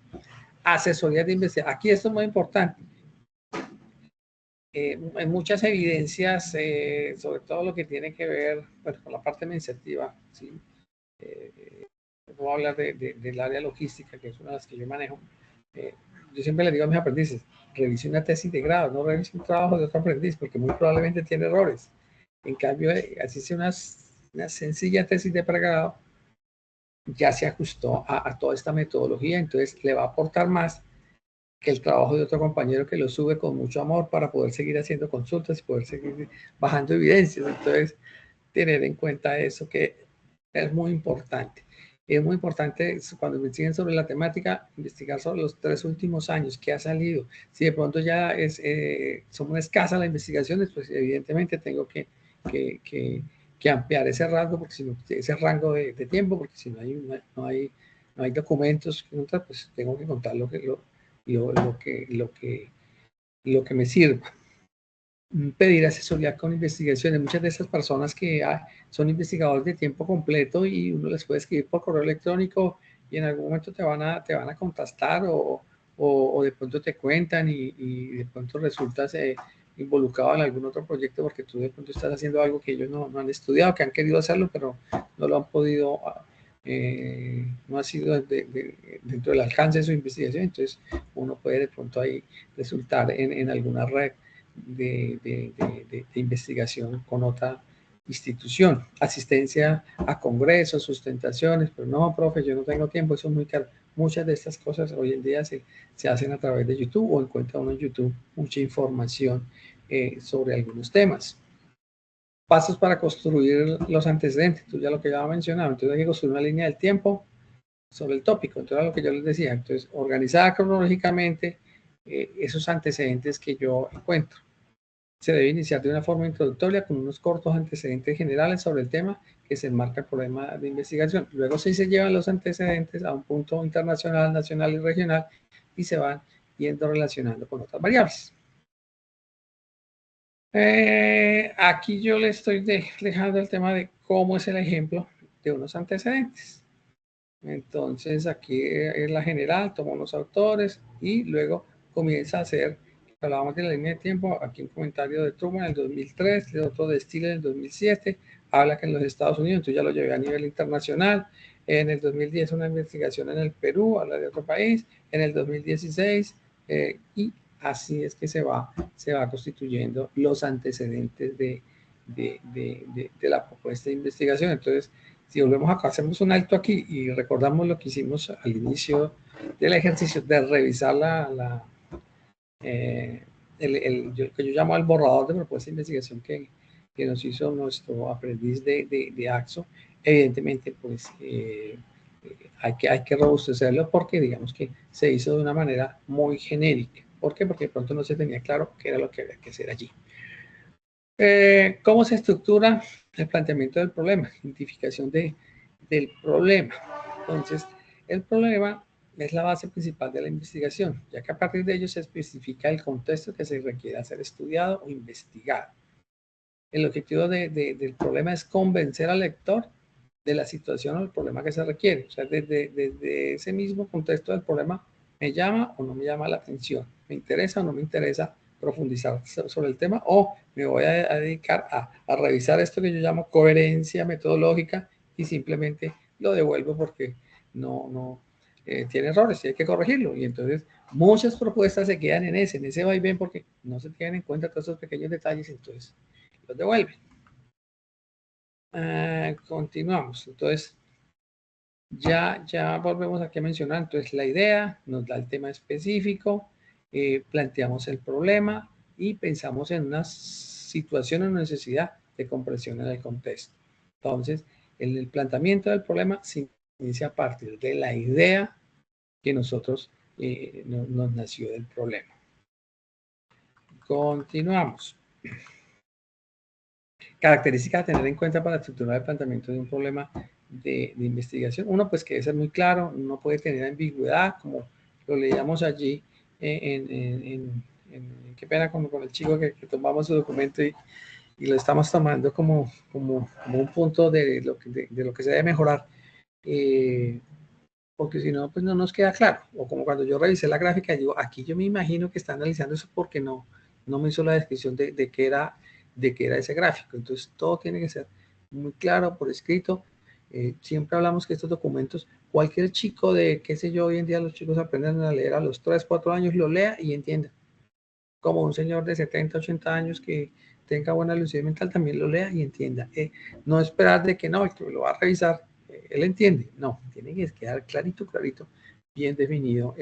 asesorías de investigación. Aquí esto es muy importante. Hay muchas evidencias, sobre todo lo que tiene que ver con la parte administrativa, ¿sí? Voy a hablar del área logística, que es una de las que yo manejo. Yo siempre le digo a mis aprendices: revise una tesis de grado, no revise un trabajo de otro aprendiz, porque muy probablemente tiene errores. En cambio, así sea una sencilla tesis de pregrado, ya se ajustó a toda esta metodología, entonces le va a aportar más que el trabajo de otro compañero que lo sube con mucho amor para poder seguir haciendo consultas y poder seguir bajando evidencias. Entonces, tener en cuenta eso, que es muy importante. Es muy importante cuando investiguen sobre la temática, investigar sobre los 3 últimos años, qué ha salido. Si de pronto ya son muy escasas las investigaciones, pues evidentemente tengo que ampliar ese rango, porque si no, ese rango de tiempo, porque si no hay no hay documentos que contar, pues tengo que contar lo que me sirva. Pedir asesoría con investigaciones. Muchas de esas personas que son investigadores de tiempo completo y uno les puede escribir por correo electrónico y en algún momento te van a contactar o de pronto te cuentan y de pronto resultas involucrado en algún otro proyecto porque tú de pronto estás haciendo algo que ellos no han estudiado, que han querido hacerlo, pero no lo han podido, no ha sido dentro del alcance de su investigación. Entonces uno puede de pronto ahí resultar en alguna red de investigación con otra institución, asistencia a congresos, sustentaciones, pero no, profe, yo no tengo tiempo, eso es muy caro. Muchas de estas cosas hoy en día se hacen a través de YouTube o encuentra uno en YouTube mucha información sobre algunos temas. Pasos para construir los antecedentes, tú ya lo que ya mencionaba, entonces hay que construir una línea del tiempo sobre el tópico, entonces lo que yo les decía, entonces organizar cronológicamente esos antecedentes que yo encuentro. Se debe iniciar de una forma introductoria con unos cortos antecedentes generales sobre el tema que se enmarca el problema de investigación. Luego sí se llevan los antecedentes a un punto internacional, nacional y regional y se van yendo relacionando con otras variables. Aquí yo le estoy dejando el tema de cómo es el ejemplo de unos antecedentes. Entonces aquí es la general, tomo los autores y luego comienza a hacer, hablábamos de la línea de tiempo, aquí un comentario de Truman en el 2003, de otro de Steele en el 2007, habla que en los Estados Unidos, entonces ya lo llevé a nivel internacional, en el 2010 una investigación en el Perú, habla de otro país, en el 2016, y así es que se va constituyendo los antecedentes de la propuesta de investigación. Entonces, si volvemos acá, hacemos un alto aquí y recordamos lo que hicimos al inicio del ejercicio de revisar lo que yo llamo el borrador de propuesta de investigación que nos hizo nuestro aprendiz de AXO. Evidentemente, pues hay que robustecerlo porque digamos que se hizo de una manera muy genérica. ¿Por qué? Porque de pronto no se tenía claro qué era lo que había que hacer allí. ¿Cómo se estructura el planteamiento del problema? Identificación del problema. Entonces, el problema es la base principal de la investigación, ya que a partir de ello se especifica el contexto que se requiere ser estudiado o investigado. El objetivo del problema es convencer al lector de la situación o el problema que se requiere. O sea, desde ese mismo contexto del problema, ¿me llama o no me llama la atención? ¿Me interesa o no me interesa profundizar sobre el tema? ¿O me voy a dedicar a revisar esto que yo llamo coherencia metodológica y simplemente lo devuelvo porque no tiene errores y hay que corregirlo? Y entonces muchas propuestas se quedan en ese vaivén porque no se tienen en cuenta todos esos pequeños detalles, entonces los devuelven. Continuamos. Entonces, ya volvemos aquí a mencionar. Entonces, la idea nos da el tema específico, planteamos el problema y pensamos en una situación o necesidad de comprensión en el contexto. Entonces, el planteamiento del problema se inicia a partir de la idea que nosotros nos nació del problema. Continuamos. Características a tener en cuenta para estructurar el planteamiento de un problema de investigación. Uno, pues que debe ser muy claro, no puede tener ambigüedad, como lo leíamos allí qué pena con el chico que tomamos su documento y lo estamos tomando como un punto de lo que se debe mejorar, porque si no, pues no nos queda claro. O como cuando yo revisé la gráfica, digo, aquí yo me imagino que está analizando eso porque no me hizo la descripción de qué era ese gráfico. Entonces, todo tiene que ser muy claro por escrito. Siempre hablamos que estos documentos, cualquier chico de, qué sé yo, hoy en día los chicos aprenden a leer a los 3, 4 años, lo lea y entienda. Como un señor de 70, 80 años que tenga buena lucidez mental también lo lea y entienda. No esperar de que no, que lo va a revisar, él entiende. No, tiene que quedar clarito, bien definido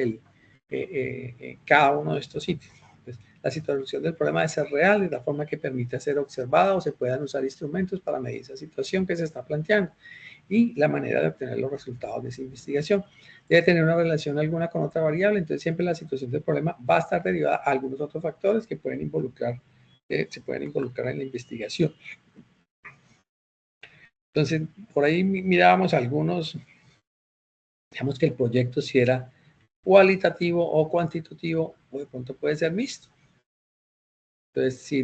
cada uno de estos sitios. Entonces, la situación del problema debe ser real, es la forma que permite ser observada o se puedan usar instrumentos para medir esa situación que se está planteando y la manera de obtener los resultados de esa investigación. Debe tener una relación alguna con otra variable, entonces siempre la situación del problema va a estar derivada a algunos otros factores que pueden involucrar, se pueden involucrar en la investigación. Entonces, por ahí mirábamos algunos Digamos que el proyecto si era cualitativo o cuantitativo, o de pronto puede ser mixto. Entonces, si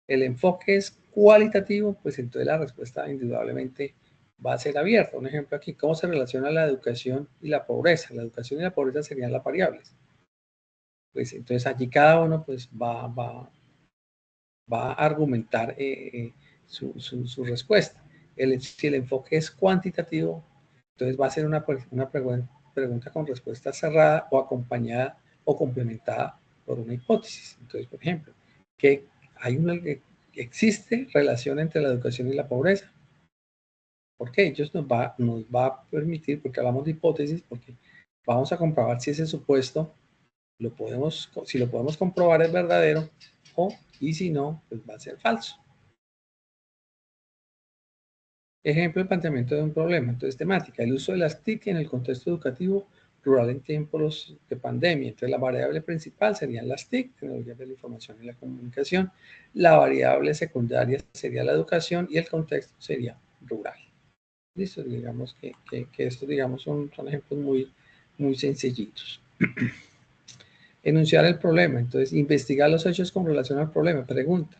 el enfoque es cualitativo, pues entonces la respuesta indudablemente va a ser abierta. Un ejemplo aquí, ¿cómo se relaciona la educación y la pobreza? La educación y la pobreza serían las variables. Pues entonces allí cada uno pues va a argumentar su respuesta. Si el enfoque es cuantitativo, entonces va a ser una pregunta con respuesta cerrada o acompañada o complementada por una hipótesis. Entonces, por ejemplo, que existe relación entre la educación y la pobreza. ¿Por qué? Ellos nos va a permitir, porque hablamos de hipótesis, porque vamos a comprobar si ese supuesto si lo podemos comprobar es verdadero, y si no, pues va a ser falso. Ejemplo, el planteamiento de un problema. Entonces, temática, el uso de las TIC en el contexto educativo rural en tiempos de pandemia. Entonces, la variable principal serían las TIC, tecnologías de la información y la comunicación. La variable secundaria sería la educación y el contexto sería rural. Listo, digamos que estos, digamos, son ejemplos muy sencillitos. Enunciar el problema. Entonces, investigar los hechos con relación al problema. Pregunta,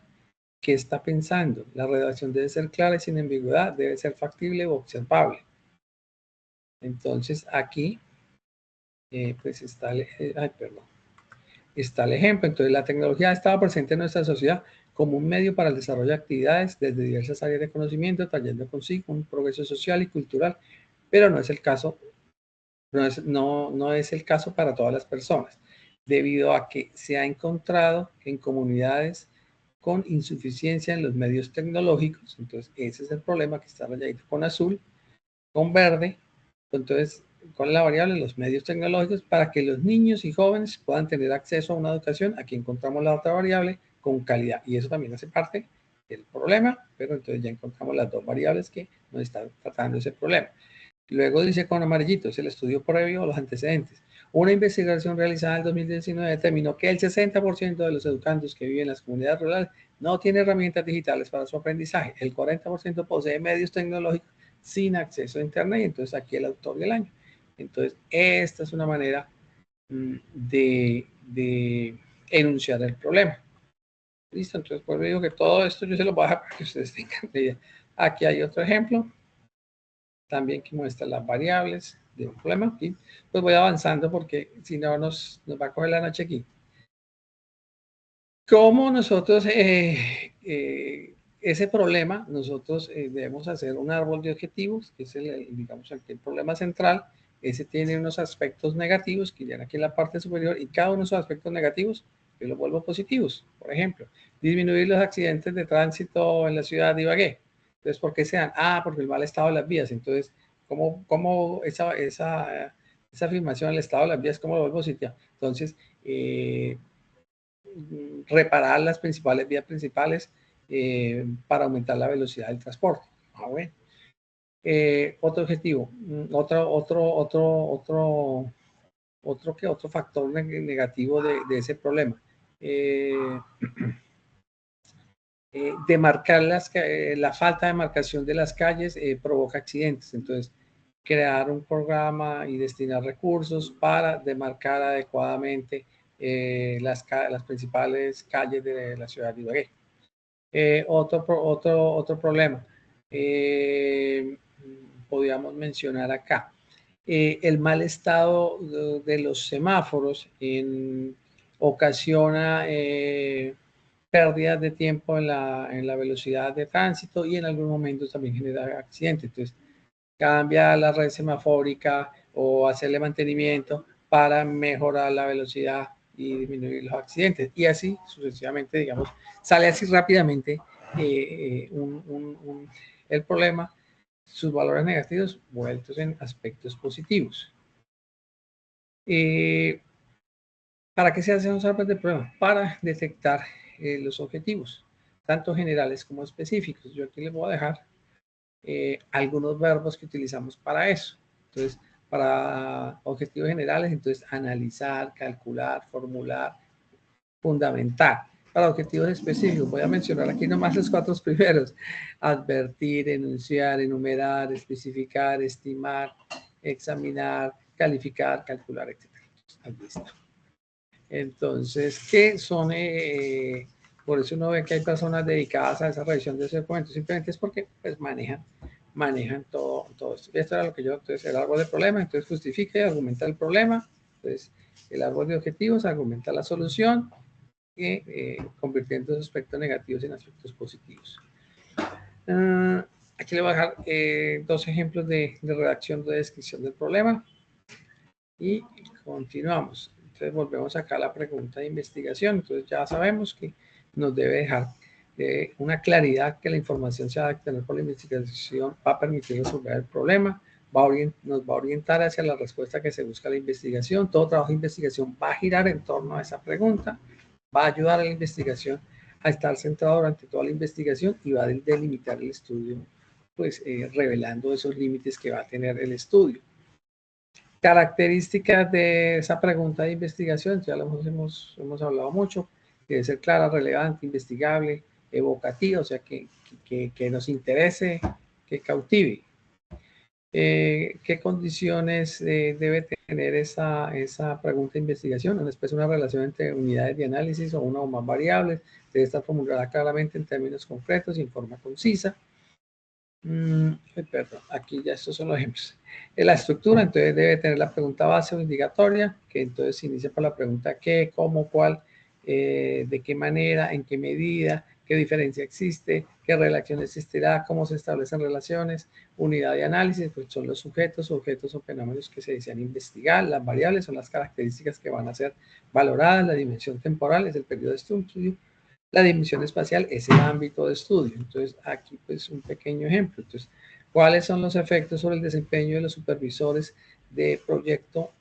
¿qué está pensando? La redacción debe ser clara y sin ambigüedad, debe ser factible o observable. Entonces, aquí, pues está el ejemplo. Entonces, la tecnología ha estado presente en nuestra sociedad como un medio para el desarrollo de actividades desde diversas áreas de conocimiento, trayendo consigo un progreso social y cultural, pero no es el caso, no es el caso para todas las personas, debido a que se ha encontrado en comunidades con insuficiencia en los medios tecnológicos. Entonces, ese es el problema, que está rayadito con azul, con verde. Entonces, con la variable los medios tecnológicos para que los niños y jóvenes puedan tener acceso a una educación. Aquí encontramos la otra variable con calidad, y eso también hace parte del problema, pero entonces ya encontramos las dos variables que nos están tratando ese problema. Luego dice con amarillitos el estudio previo o los antecedentes. Una investigación realizada en el 2019 determinó que el 60% de los educandos que viven en las comunidades rurales no tiene herramientas digitales para su aprendizaje. El 40% posee medios tecnológicos sin acceso a Internet. Entonces aquí el autor del año. Entonces esta es una manera de enunciar el problema. Listo, entonces pues digo que todo esto yo se lo voy a dejar para que ustedes tengan idea. Aquí hay otro ejemplo también que muestra las variables de un problema. Y pues voy avanzando porque si no nos va a coger la noche aquí. ¿Cómo nosotros, ese problema, nosotros debemos hacer un árbol de objetivos, que es digamos, el problema central? Ese tiene unos aspectos negativos que llegan aquí en la parte superior, y cada uno de esos aspectos negativos yo los vuelvo positivos. Por ejemplo, disminuir los accidentes de tránsito en la ciudad de Ibagué. Entonces, ¿por qué se dan? Porque el mal estado de las vías. Entonces, ¿cómo esa afirmación del estado de las vías, cómo lo vuelvo positiva? Entonces, reparar las principales vías principales para aumentar la velocidad del transporte. Bueno. Otro objetivo, otro factor negativo de ese problema. Demarcar la falta de marcación de las calles provoca accidentes. Entonces, crear un programa y destinar recursos para demarcar adecuadamente las principales calles de la ciudad de Ibagué. Otro problema podríamos mencionar acá. El mal estado de los semáforos ocasiona pérdidas de tiempo en la velocidad de tránsito, y en algunos momentos también genera accidentes. Entonces, cambia la red semafórica o hacerle mantenimiento para mejorar la velocidad y disminuir los accidentes. Y así sucesivamente, digamos, sale así rápidamente el problema, sus valores negativos vueltos en aspectos positivos. ¿Para qué se hacen los árboles de prueba? Para detectar los objetivos, tanto generales como específicos. Yo aquí les voy a dejar algunos verbos que utilizamos para eso. Entonces, para objetivos generales, entonces analizar, calcular, formular, fundamentar. para objetivos específicos. Voy a mencionar aquí nomás los 4 primeros. Advertir, enunciar, enumerar, especificar, estimar, examinar, calificar, calcular, etc. Aquí está. Entonces, ¿qué son? Por eso uno ve que hay personas dedicadas a esa revisión de ese documento. Simplemente es porque pues, manejan todo esto. Esto era lo que yo, entonces, el árbol de problema, entonces justifica y argumenta el problema. Entonces, el árbol de objetivos argumenta la solución y convirtiendo esos aspectos negativos en aspectos positivos. Aquí le voy a dejar 2 ejemplos de redacción de descripción del problema y continuamos. Entonces volvemos acá a la pregunta de investigación. Entonces ya sabemos que nos debe dejar una claridad que la información se va a obtener por la investigación va a permitir resolver el problema, nos va a orientar hacia la respuesta que se busca en la investigación. Todo trabajo de investigación va a girar en torno a esa pregunta, va a ayudar a la investigación a estar centrado durante toda la investigación y va a delimitar el estudio, pues revelando esos límites que va a tener el estudio. Características de esa pregunta de investigación, ya lo hemos hablado mucho, debe ser clara, relevante, investigable, evocativa, o sea, que nos interese, que cautive. ¿Qué condiciones debe tener esa pregunta de investigación? Una relación entre unidades de análisis o una o más variables, debe estar formulada claramente en términos concretos y en forma concisa. Perdón, aquí ya estos son los ejemplos. La estructura, entonces debe tener la pregunta base o indicatoria, que entonces se inicia por la pregunta qué, cómo, cuál, de qué manera, en qué medida, qué diferencia existe, qué relación existirá, cómo se establecen relaciones, unidad de análisis, pues son los sujetos, objetos o fenómenos que se desean investigar, las variables son las características que van a ser valoradas, la dimensión temporal es el periodo de estudio, la dimensión espacial es el ámbito de estudio. Entonces, aquí pues un pequeño ejemplo. Entonces, ¿cuáles son los efectos sobre el desempeño de los supervisores de proyecto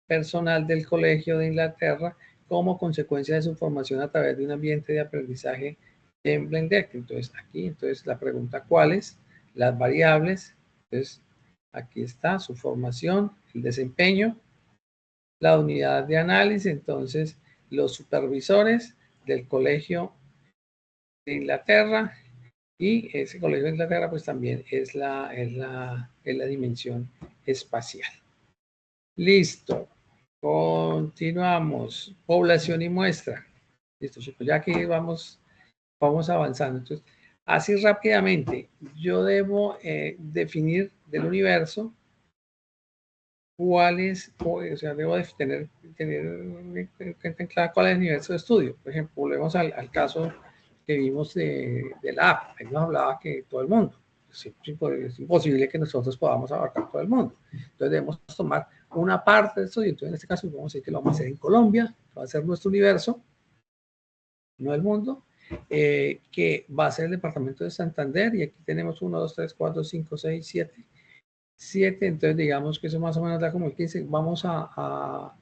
personal del Colegio de Inglaterra como consecuencia de su formación a través de un ambiente de aprendizaje en Blendeck? Entonces, aquí, la pregunta, ¿cuáles? Las variables. Entonces, aquí está su formación, el desempeño, la unidad de análisis, entonces, los supervisores del Colegio de Inglaterra y ese Colegio de Inglaterra pues también es la dimensión espacial. Listo. Continuamos. Población y muestra. Listo, chicos. Ya aquí vamos avanzando. Entonces, así rápidamente, yo debo definir del universo cuáles, o sea, debo tener en claro cuál es el universo de estudio. Por ejemplo, volvemos al caso que vimos de la app. Ahí nos hablaba que todo el mundo. Es imposible que nosotros podamos abarcar todo el mundo. Entonces debemos tomar una parte de esto y entonces en este caso vamos a decir que lo vamos a hacer en Colombia, va a ser nuestro universo, no el mundo, que va a ser el departamento de Santander y aquí tenemos 1, 2, 3, 4, 5, 6, 7, entonces digamos que eso más o menos da como el 15, vamos a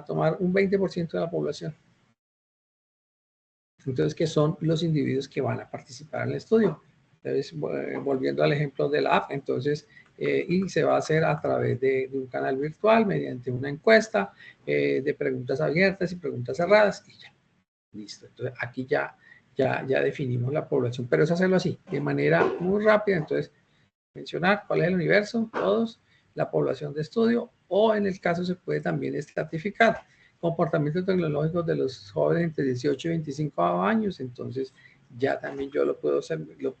tomar un 20% de la población. Entonces, ¿qué son los individuos que van a participar en el estudio? Entonces, volviendo al ejemplo de la app, entonces, y se va a hacer a través de un canal virtual mediante una encuesta de preguntas abiertas y preguntas cerradas y ya, listo. Entonces, aquí ya definimos la población, pero es hacerlo así, de manera muy rápida. Entonces, mencionar cuál es el universo, todos, la población de estudio, o en el caso se puede también estratificar comportamientos tecnológicos de los jóvenes entre 18 y 25 años, entonces ya también yo lo puedo hacer, le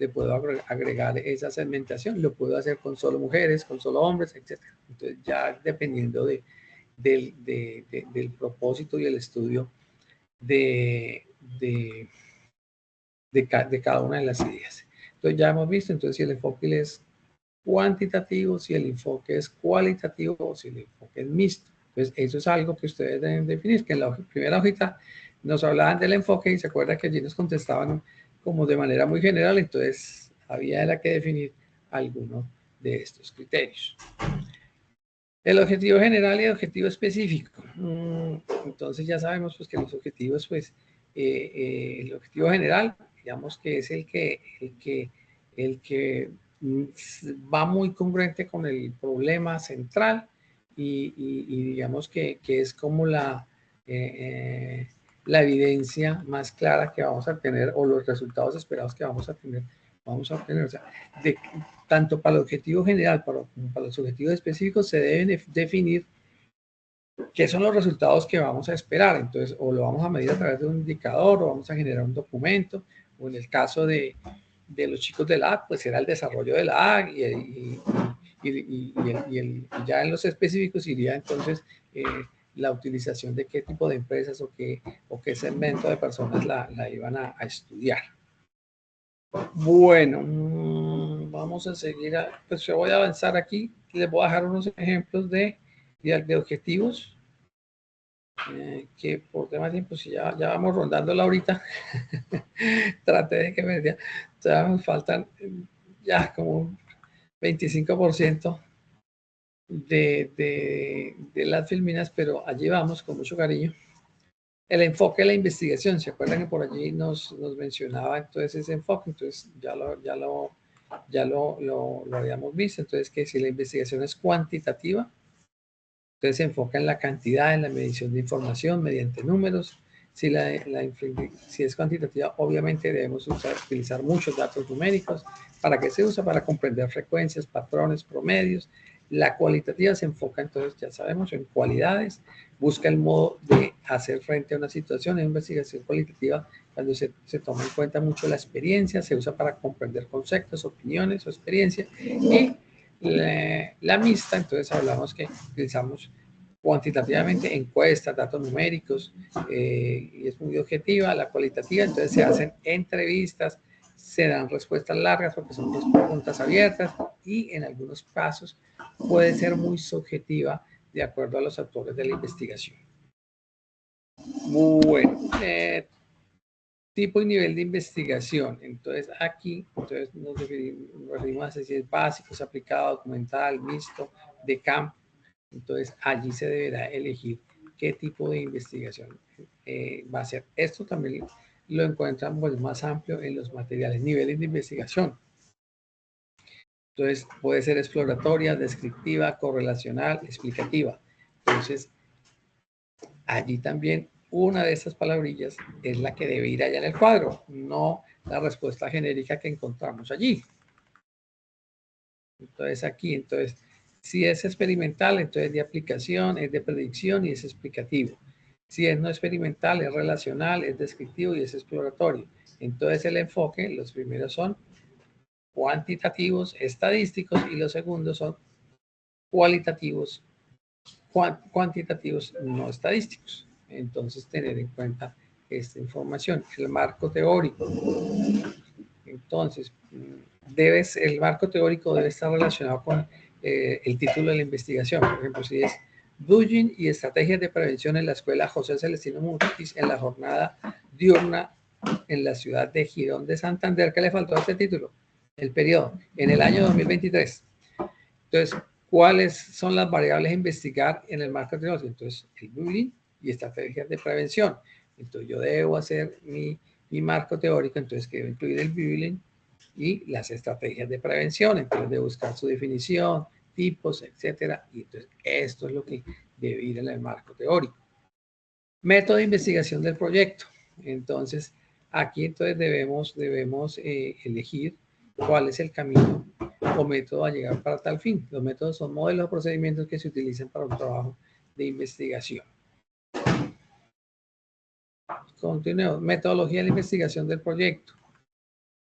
puedo agregar esa segmentación, lo puedo hacer con solo mujeres, con solo hombres, etc. Entonces ya dependiendo del propósito y el estudio de cada una de las ideas. Entonces ya hemos visto, entonces si el enfoque es cuantitativo, si el enfoque es cualitativo o si el enfoque es mixto. Entonces eso es algo que ustedes deben definir, que en la primera hojita nos hablaban del enfoque y se acuerda que allí nos contestaban como de manera muy general, entonces había que definir alguno de estos criterios. El objetivo general y el objetivo específico. Entonces ya sabemos pues que los objetivos, pues el objetivo general, digamos que es el que va muy congruente con el problema central y digamos que es como la evidencia más clara que vamos a tener o los resultados esperados que vamos a obtener. O sea, tanto para el objetivo general como para los objetivos específicos se deben definir qué son los resultados que vamos a esperar. Entonces, o lo vamos a medir a través de un indicador o vamos a generar un documento, o en el caso de los chicos del AC, pues será el desarrollo del AC y ya en los específicos iría entonces la utilización de qué tipo de empresas o qué segmento de personas la iban a estudiar. Bueno, vamos a seguir, pues yo voy a avanzar aquí, les voy a dejar unos ejemplos de objetivos, que por tema de tiempo, si ya vamos rondándola ahorita, traté de que me diga, ya me faltan ya como un 25% de las filminas, pero allí vamos con mucho cariño. El enfoque de la investigación, ¿se acuerdan que por allí nos mencionaba entonces ese enfoque? Entonces ya lo habíamos visto. Entonces, que si la investigación es cuantitativa, entonces se enfoca en la cantidad, en la medición de información mediante números. Si es cuantitativa, obviamente debemos utilizar muchos datos numéricos. ¿Para qué se usa? Para comprender frecuencias, patrones, promedios. La cualitativa se enfoca, entonces, ya sabemos, en cualidades. Busca el modo de hacer frente a una situación. En investigación cualitativa, cuando se toma en cuenta mucho la experiencia, se usa para comprender conceptos, opiniones o experiencia. Y la mixta, entonces hablamos que utilizamos cuantitativamente encuestas, datos numéricos, y es muy objetiva. La cualitativa, entonces se hacen entrevistas, se dan respuestas largas porque son dos preguntas abiertas y en algunos casos puede ser muy subjetiva de acuerdo a los autores de la investigación. Bueno, tipo y nivel de investigación. Entonces aquí nos referimos a si es básico, es aplicado, documental, mixto, de campo. Entonces allí se deberá elegir qué tipo de investigación va a ser. Esto también lo encuentran pues, más amplio en los materiales, niveles de investigación. Entonces puede ser exploratoria, descriptiva, correlacional, explicativa. Entonces allí también una de estas palabrillas es la que debe ir allá en el cuadro, no la respuesta genérica que encontramos allí. Entonces aquí, si es experimental, entonces de aplicación, es de predicción y es explicativo. Si es no experimental, es relacional, es descriptivo y es exploratorio. Entonces el enfoque, los primeros son cuantitativos, estadísticos, y los segundos son cualitativos, cuantitativos, no estadísticos. Entonces tener en cuenta esta información. El marco teórico. Entonces, el marco teórico debe estar relacionado con el título de la investigación. Por ejemplo, si es Bullying y estrategias de prevención en la escuela José Celestino Mutis en la jornada diurna en la ciudad de Girón de Santander, ¿qué le faltó a este título? El periodo, en el año 2023. Entonces, ¿cuáles son las variables a investigar en el marco teórico? Entonces, el bullying y estrategias de prevención. Entonces, yo debo hacer mi marco teórico, entonces que debe incluir el bullying y las estrategias de prevención, entonces de buscar su definición, tipos, etcétera. Y entonces esto es lo que debe ir en el marco teórico. Método de investigación del proyecto. Entonces, aquí entonces debemos elegir cuál es el camino o método a llegar para tal fin. Los métodos son modelos o procedimientos que se utilizan para un trabajo de investigación. Continuemos. Metodología de la investigación del proyecto.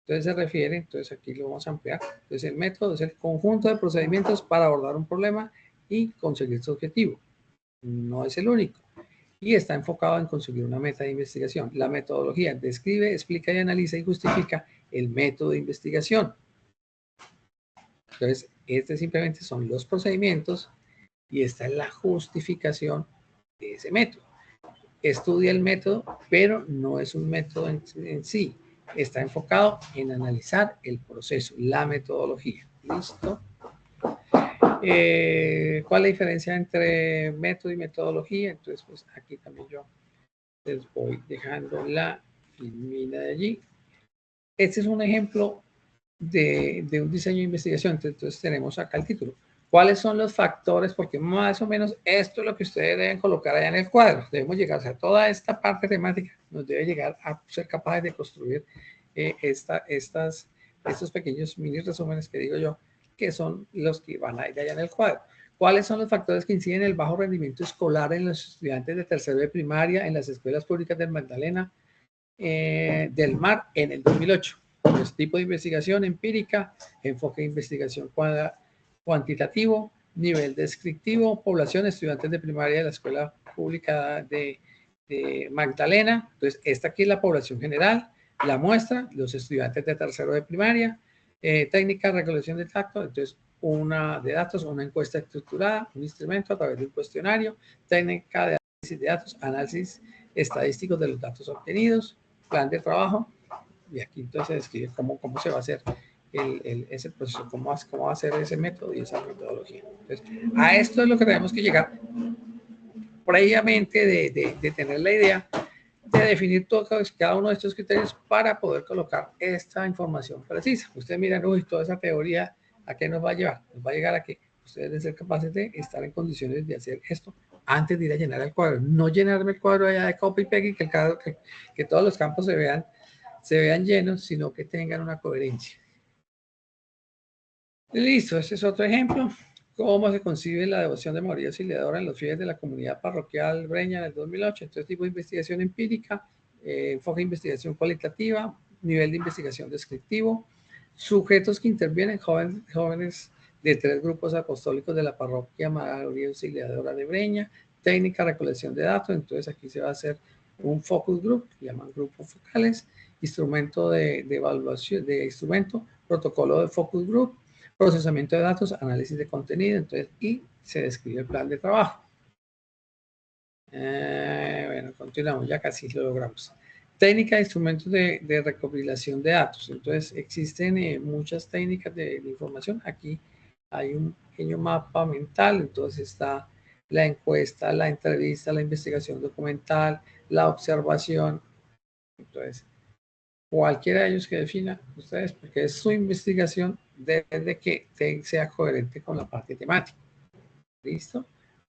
Entonces se refiere, entonces aquí lo vamos a ampliar. Entonces el método es el conjunto de procedimientos para abordar un problema y conseguir su objetivo. No es el único. Y está enfocado en conseguir una meta de investigación. La metodología describe, explica y analiza y justifica el método de investigación. Entonces, simplemente son los procedimientos y esta es la justificación de ese método. Estudia el método, pero no es un método en sí. Está enfocado en analizar el proceso, la metodología. ¿Listo? ¿Cuál es la diferencia entre método y metodología? Entonces, pues aquí también yo les voy dejando la filmina de allí. Este es un ejemplo de un diseño de investigación. Entonces tenemos acá el título. ¿Cuáles son los factores? Porque más o menos esto es lo que ustedes deben colocar allá en el cuadro. Debemos llegar, o sea, toda esta parte temática nos debe llegar a ser capaces de construir estos pequeños mini resúmenes que digo yo, que son los que van a ir allá en el cuadro. ¿Cuáles son los factores que inciden en el bajo rendimiento escolar en los estudiantes de tercero de primaria en las escuelas públicas del Magdalena, del Mar, en el 2008? Pues, tipo de investigación empírica, enfoque de investigación cuantitativo, nivel descriptivo, población, estudiantes de primaria de la escuela pública de Magdalena. Entonces, esta aquí es la población general, la muestra, los estudiantes de tercero de primaria, técnica de recolección de datos, entonces una de datos, una encuesta estructurada, un instrumento a través de un cuestionario, técnica de análisis de datos, análisis estadístico de los datos obtenidos, plan de trabajo, y aquí entonces se describe cómo se va a hacer ese proceso, cómo va a ser ese método y esa metodología. Entonces, a esto es lo que tenemos que llegar previamente de tener la idea de definir cada uno de estos criterios para poder colocar esta información precisa. Ustedes miran, uy, toda esa teoría, ¿a qué nos va a llevar? Nos va a llegar a que ustedes deben ser capaces de estar en condiciones de hacer esto antes de ir a llenar el cuadro. No llenarme el cuadro allá de copy y pegue, que todos los campos se vean llenos, sino que tengan una coherencia. Listo, este es otro ejemplo. ¿Cómo se concibe la devoción de María Auxiliadora en los fieles de la comunidad parroquial Breña en el 2008? Entonces, tipo de investigación empírica, enfoque de investigación cualitativa, nivel de investigación descriptivo, sujetos que intervienen, jóvenes de 3 grupos apostólicos de la parroquia María Auxiliadora de Breña, técnica, recolección de datos. Entonces, aquí se va a hacer un focus group, llaman grupos focales, instrumento de evaluación de instrumento, protocolo de focus group, procesamiento de datos, análisis de contenido, entonces, y se describe el plan de trabajo. Bueno, continuamos, ya casi lo logramos. Técnica de instrumentos de recopilación de datos. Entonces, existen muchas técnicas de información. Aquí hay un pequeño mapa mental, entonces está la encuesta, la entrevista, la investigación documental, la observación. Entonces, cualquiera de ellos que defina ustedes, porque es su investigación, debe que sea coherente con la parte temática. ¿Listo?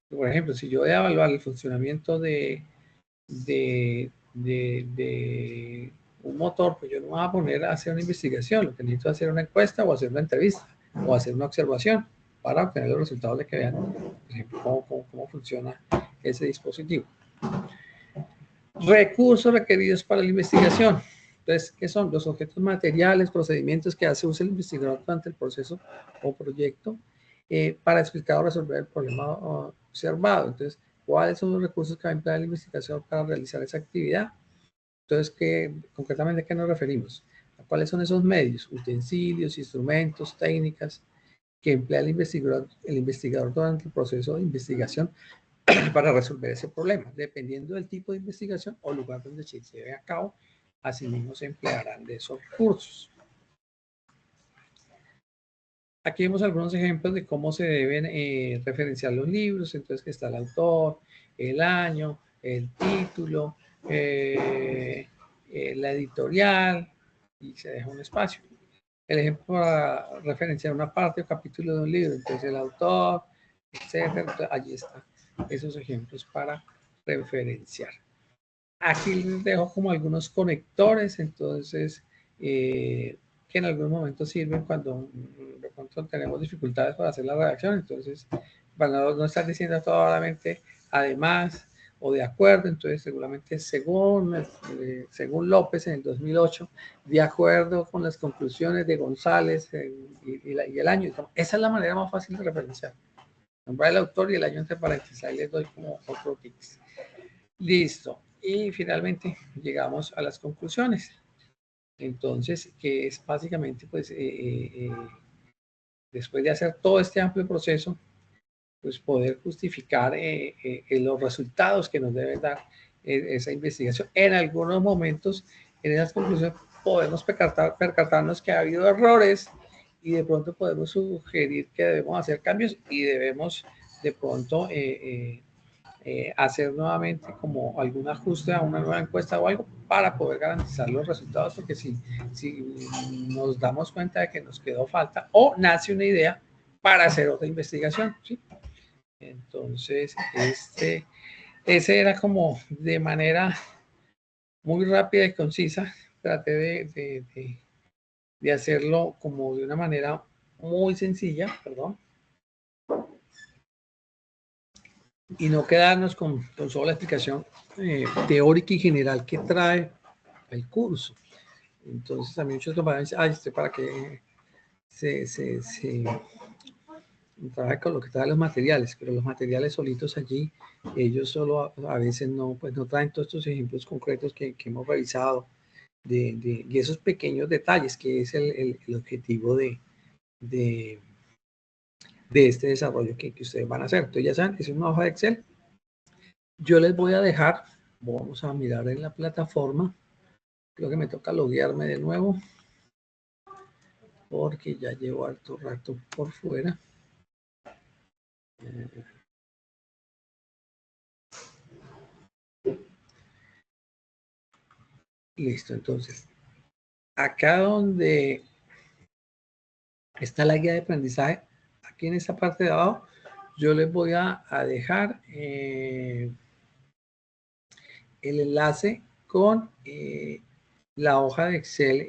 Por ejemplo, si yo voy a evaluar el funcionamiento de un motor, pues yo no me voy a poner a hacer una investigación, lo que necesito es hacer una encuesta o hacer una entrevista o hacer una observación para obtener los resultados de que vean, por ejemplo, cómo funciona ese dispositivo. Recursos requeridos para la investigación. Entonces, ¿qué son? Los objetos materiales, procedimientos que hace uso el investigador durante el proceso o proyecto para explicar o resolver el problema observado. Entonces, ¿cuáles son los recursos que va a emplear la investigación para realizar esa actividad? Entonces, concretamente, ¿a qué nos referimos? ¿A cuáles son esos medios, utensilios, instrumentos, técnicas que emplea el investigador durante el proceso de investigación para resolver ese problema? Dependiendo del tipo de investigación o lugar donde se lleve a cabo, asimismo se emplearán de esos recursos. Aquí vemos algunos ejemplos de cómo se deben referenciar los libros. Entonces, que está el autor, el año, el título, la editorial, y se deja un espacio. El ejemplo para referenciar una parte o capítulo de un libro, entonces el autor, etcétera. Entonces, allí están esos ejemplos para referenciar. Aquí les dejo como algunos conectores, entonces, que en algún momento sirven cuando de pronto tenemos dificultades para hacer la redacción. Entonces, para no estar diciendo solamente además o de acuerdo. Entonces, seguramente según López en el 2008, de acuerdo con las conclusiones de González y el año. Esa es la manera más fácil de referenciar. Nombrar el autor y el año entre paréntesis. Ahí les doy como otro tips. Listo. Y finalmente llegamos a las conclusiones. Entonces, que es básicamente, pues, después de hacer todo este amplio proceso, pues poder justificar los resultados que nos debe dar esa investigación. En algunos momentos, en esas conclusiones, podemos percatarnos que ha habido errores y de pronto podemos sugerir que debemos hacer cambios y debemos de pronto hacer nuevamente como algún ajuste a una nueva encuesta o algo para poder garantizar los resultados, porque si nos damos cuenta de que nos quedó falta o nace una idea, para hacer otra investigación, ¿sí? Entonces, ese era como de manera muy rápida y concisa, traté de hacerlo como de una manera muy sencilla, perdón, y no quedarnos con solo la explicación teórica y general que trae el curso. Entonces, a mí muchos compañeros dicen, ay, ¿para qué se trabaja con lo que trae los materiales? Pero los materiales solitos allí, ellos solo a veces no, pues no traen todos estos ejemplos concretos que hemos revisado y esos pequeños detalles que es el objetivo de este desarrollo que ustedes van a hacer. Entonces ya saben, es una hoja de Excel. Yo les voy a dejar, vamos a mirar en la plataforma, creo que me toca loguearme de nuevo, porque ya llevo harto rato por fuera. Listo, entonces, acá donde está la guía de aprendizaje, aquí en esta parte de abajo, yo les voy a dejar el enlace con la hoja de Excel,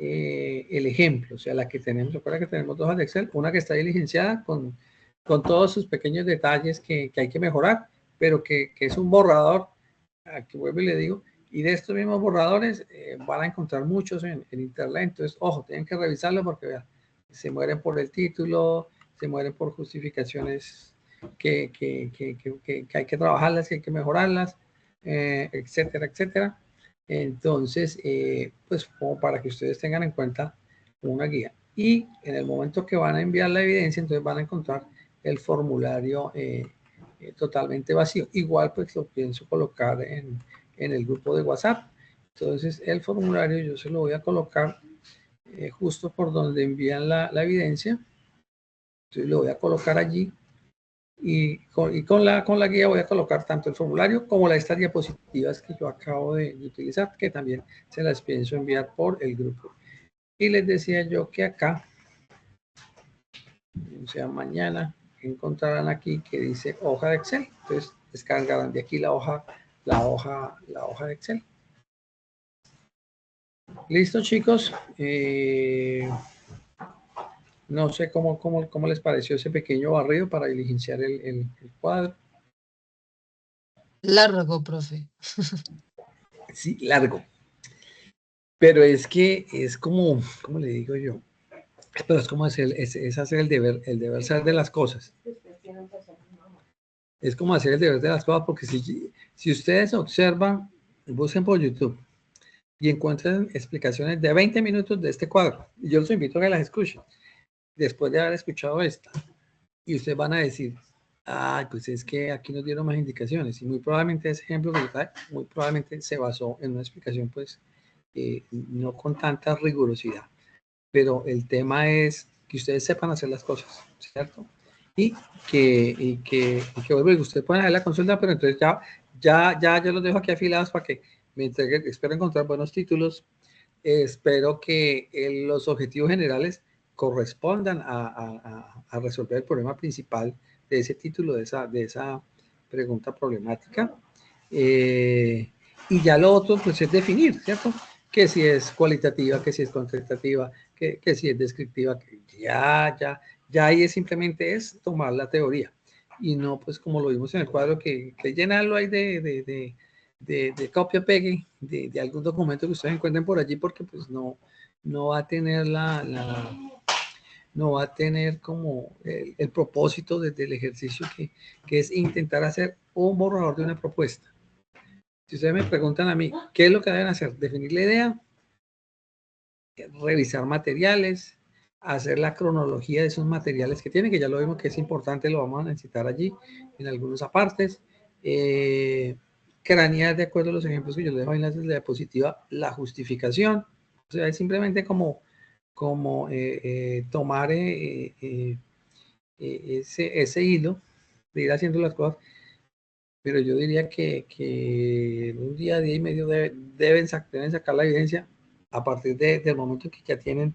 el ejemplo, o sea, la que tenemos. Recuerda que tenemos dos hojas de Excel, una que está diligenciada con todos sus pequeños detalles que hay que mejorar, pero que es un borrador, aquí vuelvo y le digo, y de estos mismos borradores van a encontrar muchos en internet. Entonces, ojo, tienen que revisarlo porque vean, se mueren por el título, se mueren por justificaciones que hay que trabajarlas, que hay que mejorarlas, etcétera, etcétera. Entonces, pues como para que ustedes tengan en cuenta una guía. Y en el momento que van a enviar la evidencia, entonces van a encontrar el formulario totalmente vacío. Igual pues lo pienso colocar en el grupo de WhatsApp. Entonces el formulario yo se lo voy a colocar justo por donde envían la evidencia. Entonces lo voy a colocar allí y con la guía voy a colocar tanto el formulario como estas diapositivas que yo acabo de utilizar, que también se las pienso enviar por el grupo. Y les decía yo que acá, o sea, mañana encontrarán aquí que dice hoja de Excel. Entonces descargarán de aquí la hoja de Excel. Listo, chicos. No sé cómo les pareció ese pequeño barrido para diligenciar el cuadro. Largo, profe. Sí, largo. Pero es que es como, ¿cómo le digo yo? Pero es como hacer, es hacer el deber ser de las cosas. Es como hacer el deber de las cosas, porque si ustedes observan, busquen por YouTube y encuentran explicaciones de 20 minutos de este cuadro, y yo los invito a que las escuchen, después de haber escuchado esta, y ustedes van a decir, ah, pues es que aquí nos dieron más indicaciones, y muy probablemente ese ejemplo que está, muy probablemente se basó en una explicación, pues, no con tanta rigurosidad, pero el tema es que ustedes sepan hacer las cosas, ¿cierto? Y que ustedes pueden hacer la consulta, pero entonces ya los dejo aquí afilados para que me entreguen. Espero encontrar buenos títulos, espero que los objetivos generales correspondan a resolver el problema principal de ese título, de esa pregunta problemática. Y ya lo otro, pues es definir, ¿cierto? Que si es cualitativa, que si es cuantitativa, que si es descriptiva, que ya ahí simplemente es tomar la teoría. Y no, pues como lo vimos en el cuadro, que llenarlo ahí de copia-pegue de algún documento que ustedes encuentren por allí, porque pues no va a tener no va a tener como el propósito desde el ejercicio que es intentar hacer un borrador de una propuesta. Si ustedes me preguntan a mí, ¿qué es lo que deben hacer? Definir la idea, revisar materiales, hacer la cronología de esos materiales que tienen, que ya lo vimos que es importante, lo vamos a necesitar allí en algunos apartes. Cranear, de acuerdo a los ejemplos que yo les dejo en la diapositiva, la justificación. O sea, es simplemente como tomar ese hilo de ir haciendo las cosas, pero yo diría que en un día y medio deben sacar la evidencia a partir del momento que ya tienen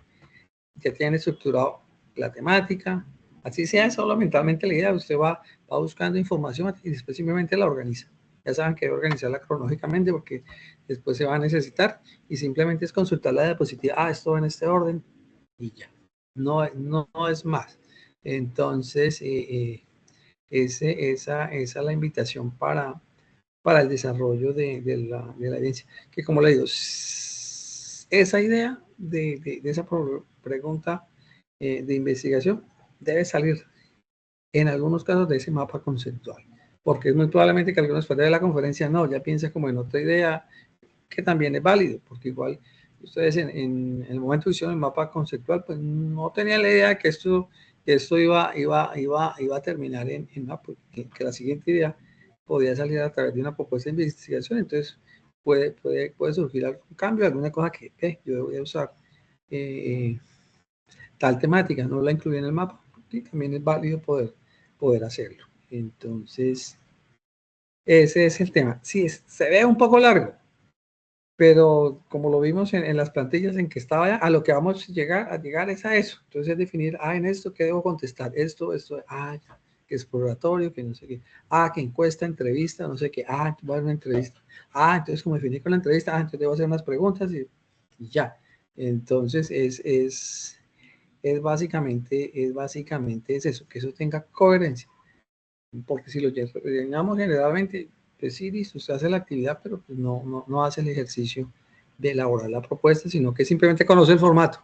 estructurado la temática, Así sea solo mentalmente la idea, usted va buscando información y después simplemente la organiza. Ya saben que debe organizarla cronológicamente porque después se va a necesitar y simplemente es consultar la diapositiva. Ah, esto va en este orden y ya. No es más. Entonces, esa es la invitación para el desarrollo de la evidencia. Que como le digo, esa idea de esa pregunta de investigación debe salir en algunos casos de ese mapa conceptual, porque es muy probablemente que algunos después de la conferencia no, ya piensa como en otra idea, que también es válido, porque igual ustedes en el momento que hicieron el mapa conceptual, pues no tenían la idea que esto iba a terminar en mapa, que la siguiente idea podía salir a través de una propuesta de investigación, entonces puede surgir algún cambio, alguna cosa que yo voy a usar tal temática, no la incluí en el mapa, y también es válido poder hacerlo. Entonces, ese es el tema. Sí, se ve un poco largo, pero como lo vimos en las plantillas en que estaba ya, a lo que vamos a llegar es a eso. Entonces, es definir, en esto, ¿qué debo contestar? Esto, que exploratorio, que no sé qué. Que encuesta, entrevista, no sé qué. Va a haber una entrevista. Entonces, como definí con la entrevista, entonces debo hacer unas preguntas y ya. Entonces, es básicamente es eso, que eso tenga coherencia. Porque si lo llenamos generalmente, pues sí, listo, usted hace la actividad, pero pues no hace el ejercicio de elaborar la propuesta, sino que simplemente conoce el formato.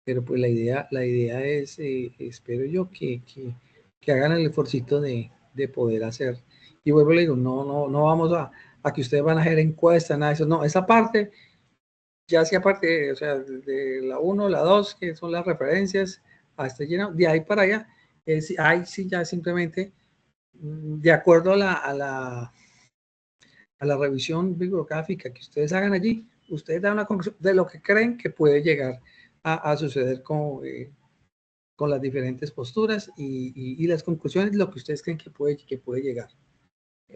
Pero pues la idea es, espero yo, que hagan el esfuerzo de poder hacer. Y vuelvo a le digo, no vamos a que ustedes van a hacer encuestas, nada de eso. No, esa parte ya hacía parte, o sea, de la 1, la 2, que son las referencias, hasta lleno, de ahí para allá, ahí sí ya simplemente, de acuerdo a la revisión bibliográfica que ustedes hagan allí, ustedes dan una conclusión de lo que creen que puede llegar a suceder con las diferentes posturas y las conclusiones, lo que ustedes creen que puede llegar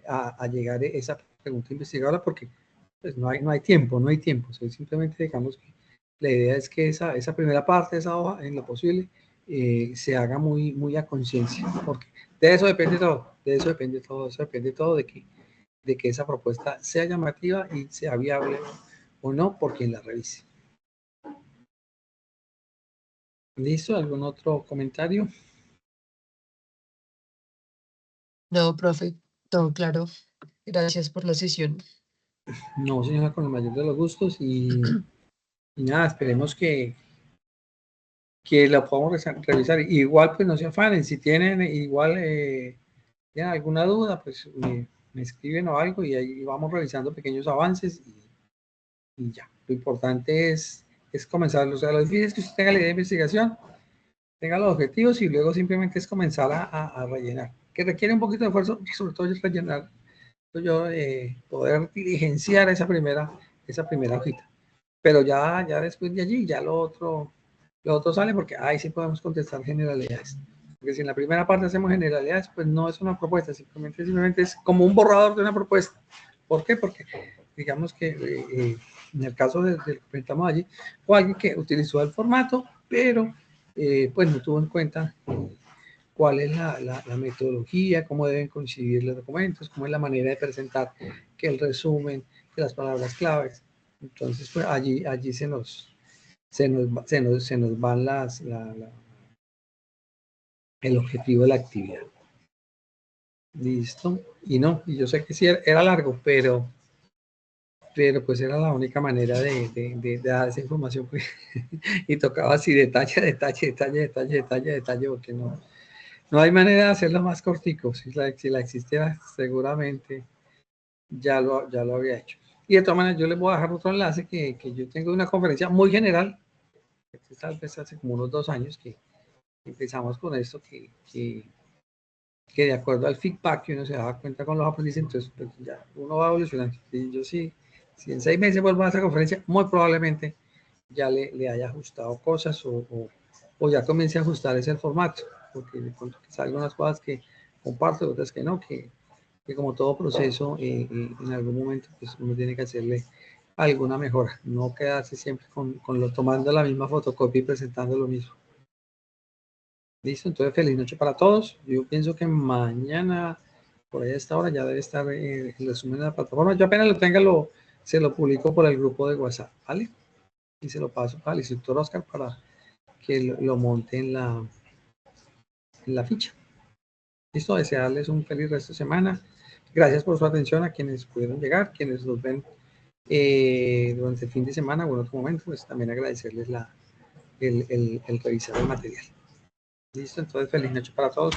a llegar a esa pregunta investigadora, porque pues no hay tiempo, o sea, simplemente digamos que la idea es que esa primera parte de esa hoja, en lo posible, se haga muy a conciencia, porque de eso depende todo, eso depende todo de que esa propuesta sea llamativa y sea viable o no por quien la revise. ¿Listo? ¿Algún otro comentario? No, profe, todo claro. Gracias por la sesión. No, señora, con el mayor de los gustos y nada, esperemos que la podamos revisar. Igual, pues no se afanen, si tienen igual tienen alguna duda, pues me escriben o algo y ahí vamos revisando pequeños avances y ya. Lo importante es comenzar. O sea, lo difícil es que usted tenga la idea de investigación, tenga los objetivos y luego simplemente es comenzar a rellenar, que requiere un poquito de esfuerzo, sobre todo es rellenar, poder diligenciar esa primera hojita. Pero ya después de allí, ya lo otro sale porque ahí sí podemos contestar generalidades. Porque si en la primera parte hacemos generalidades, pues no es una propuesta, simplemente es como un borrador de una propuesta. ¿Por qué? Porque digamos que en el caso del que presentamos allí, fue alguien que utilizó el formato, pero pues no tuvo en cuenta cuál es la metodología, cómo deben coincidir los documentos, cómo es la manera de presentar, que el resumen, que las palabras claves. Entonces, pues allí se nos van el objetivo de la actividad. Listo. Y yo sé que sí era largo, pero pues era la única manera de dar esa información. Pues, y tocaba así detalle, porque no hay manera de hacerlo más cortico. Si la existiera, seguramente ya lo había hecho. Y de todas maneras, yo les voy a dejar otro enlace que yo tengo una conferencia muy general, tal vez hace como unos 2 años que empezamos con esto, que de acuerdo al feedback que uno se daba cuenta con los aprendices, entonces pues ya uno va evolucionando. Y yo sí, si en 6 meses vuelvo a esa conferencia, muy probablemente ya le haya ajustado cosas o ya comience a ajustar ese formato, porque de pronto quizá algunas cosas que comparto, otras que no, que como todo proceso, en algún momento pues uno tiene que hacerle alguna mejora, no quedarse siempre con tomando la misma fotocopia y presentando lo mismo. Listo, entonces feliz noche para todos. Yo pienso que mañana, por ahí a esta hora, ya debe estar el resumen de la plataforma. Yo apenas lo tenga, se lo publico por el grupo de WhatsApp, ¿vale? Y se lo paso al instructor Oscar para que lo monte en la ficha. Listo, desearles un feliz resto de semana. Gracias por su atención a quienes pudieron llegar, quienes nos ven durante el fin de semana o en otro momento, pues también agradecerles el revisar el material. Listo, entonces feliz noche para todos.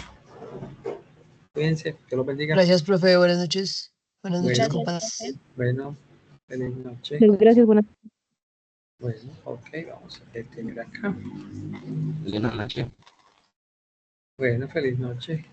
Cuídense, que los bendiga. Gracias, profe. Buenas noches. Buenas noches, Bueno, compas. bueno, feliz noche. Gracias, buenas Bueno, ok, vamos a detener acá. Buenas noches. Bueno, feliz noche.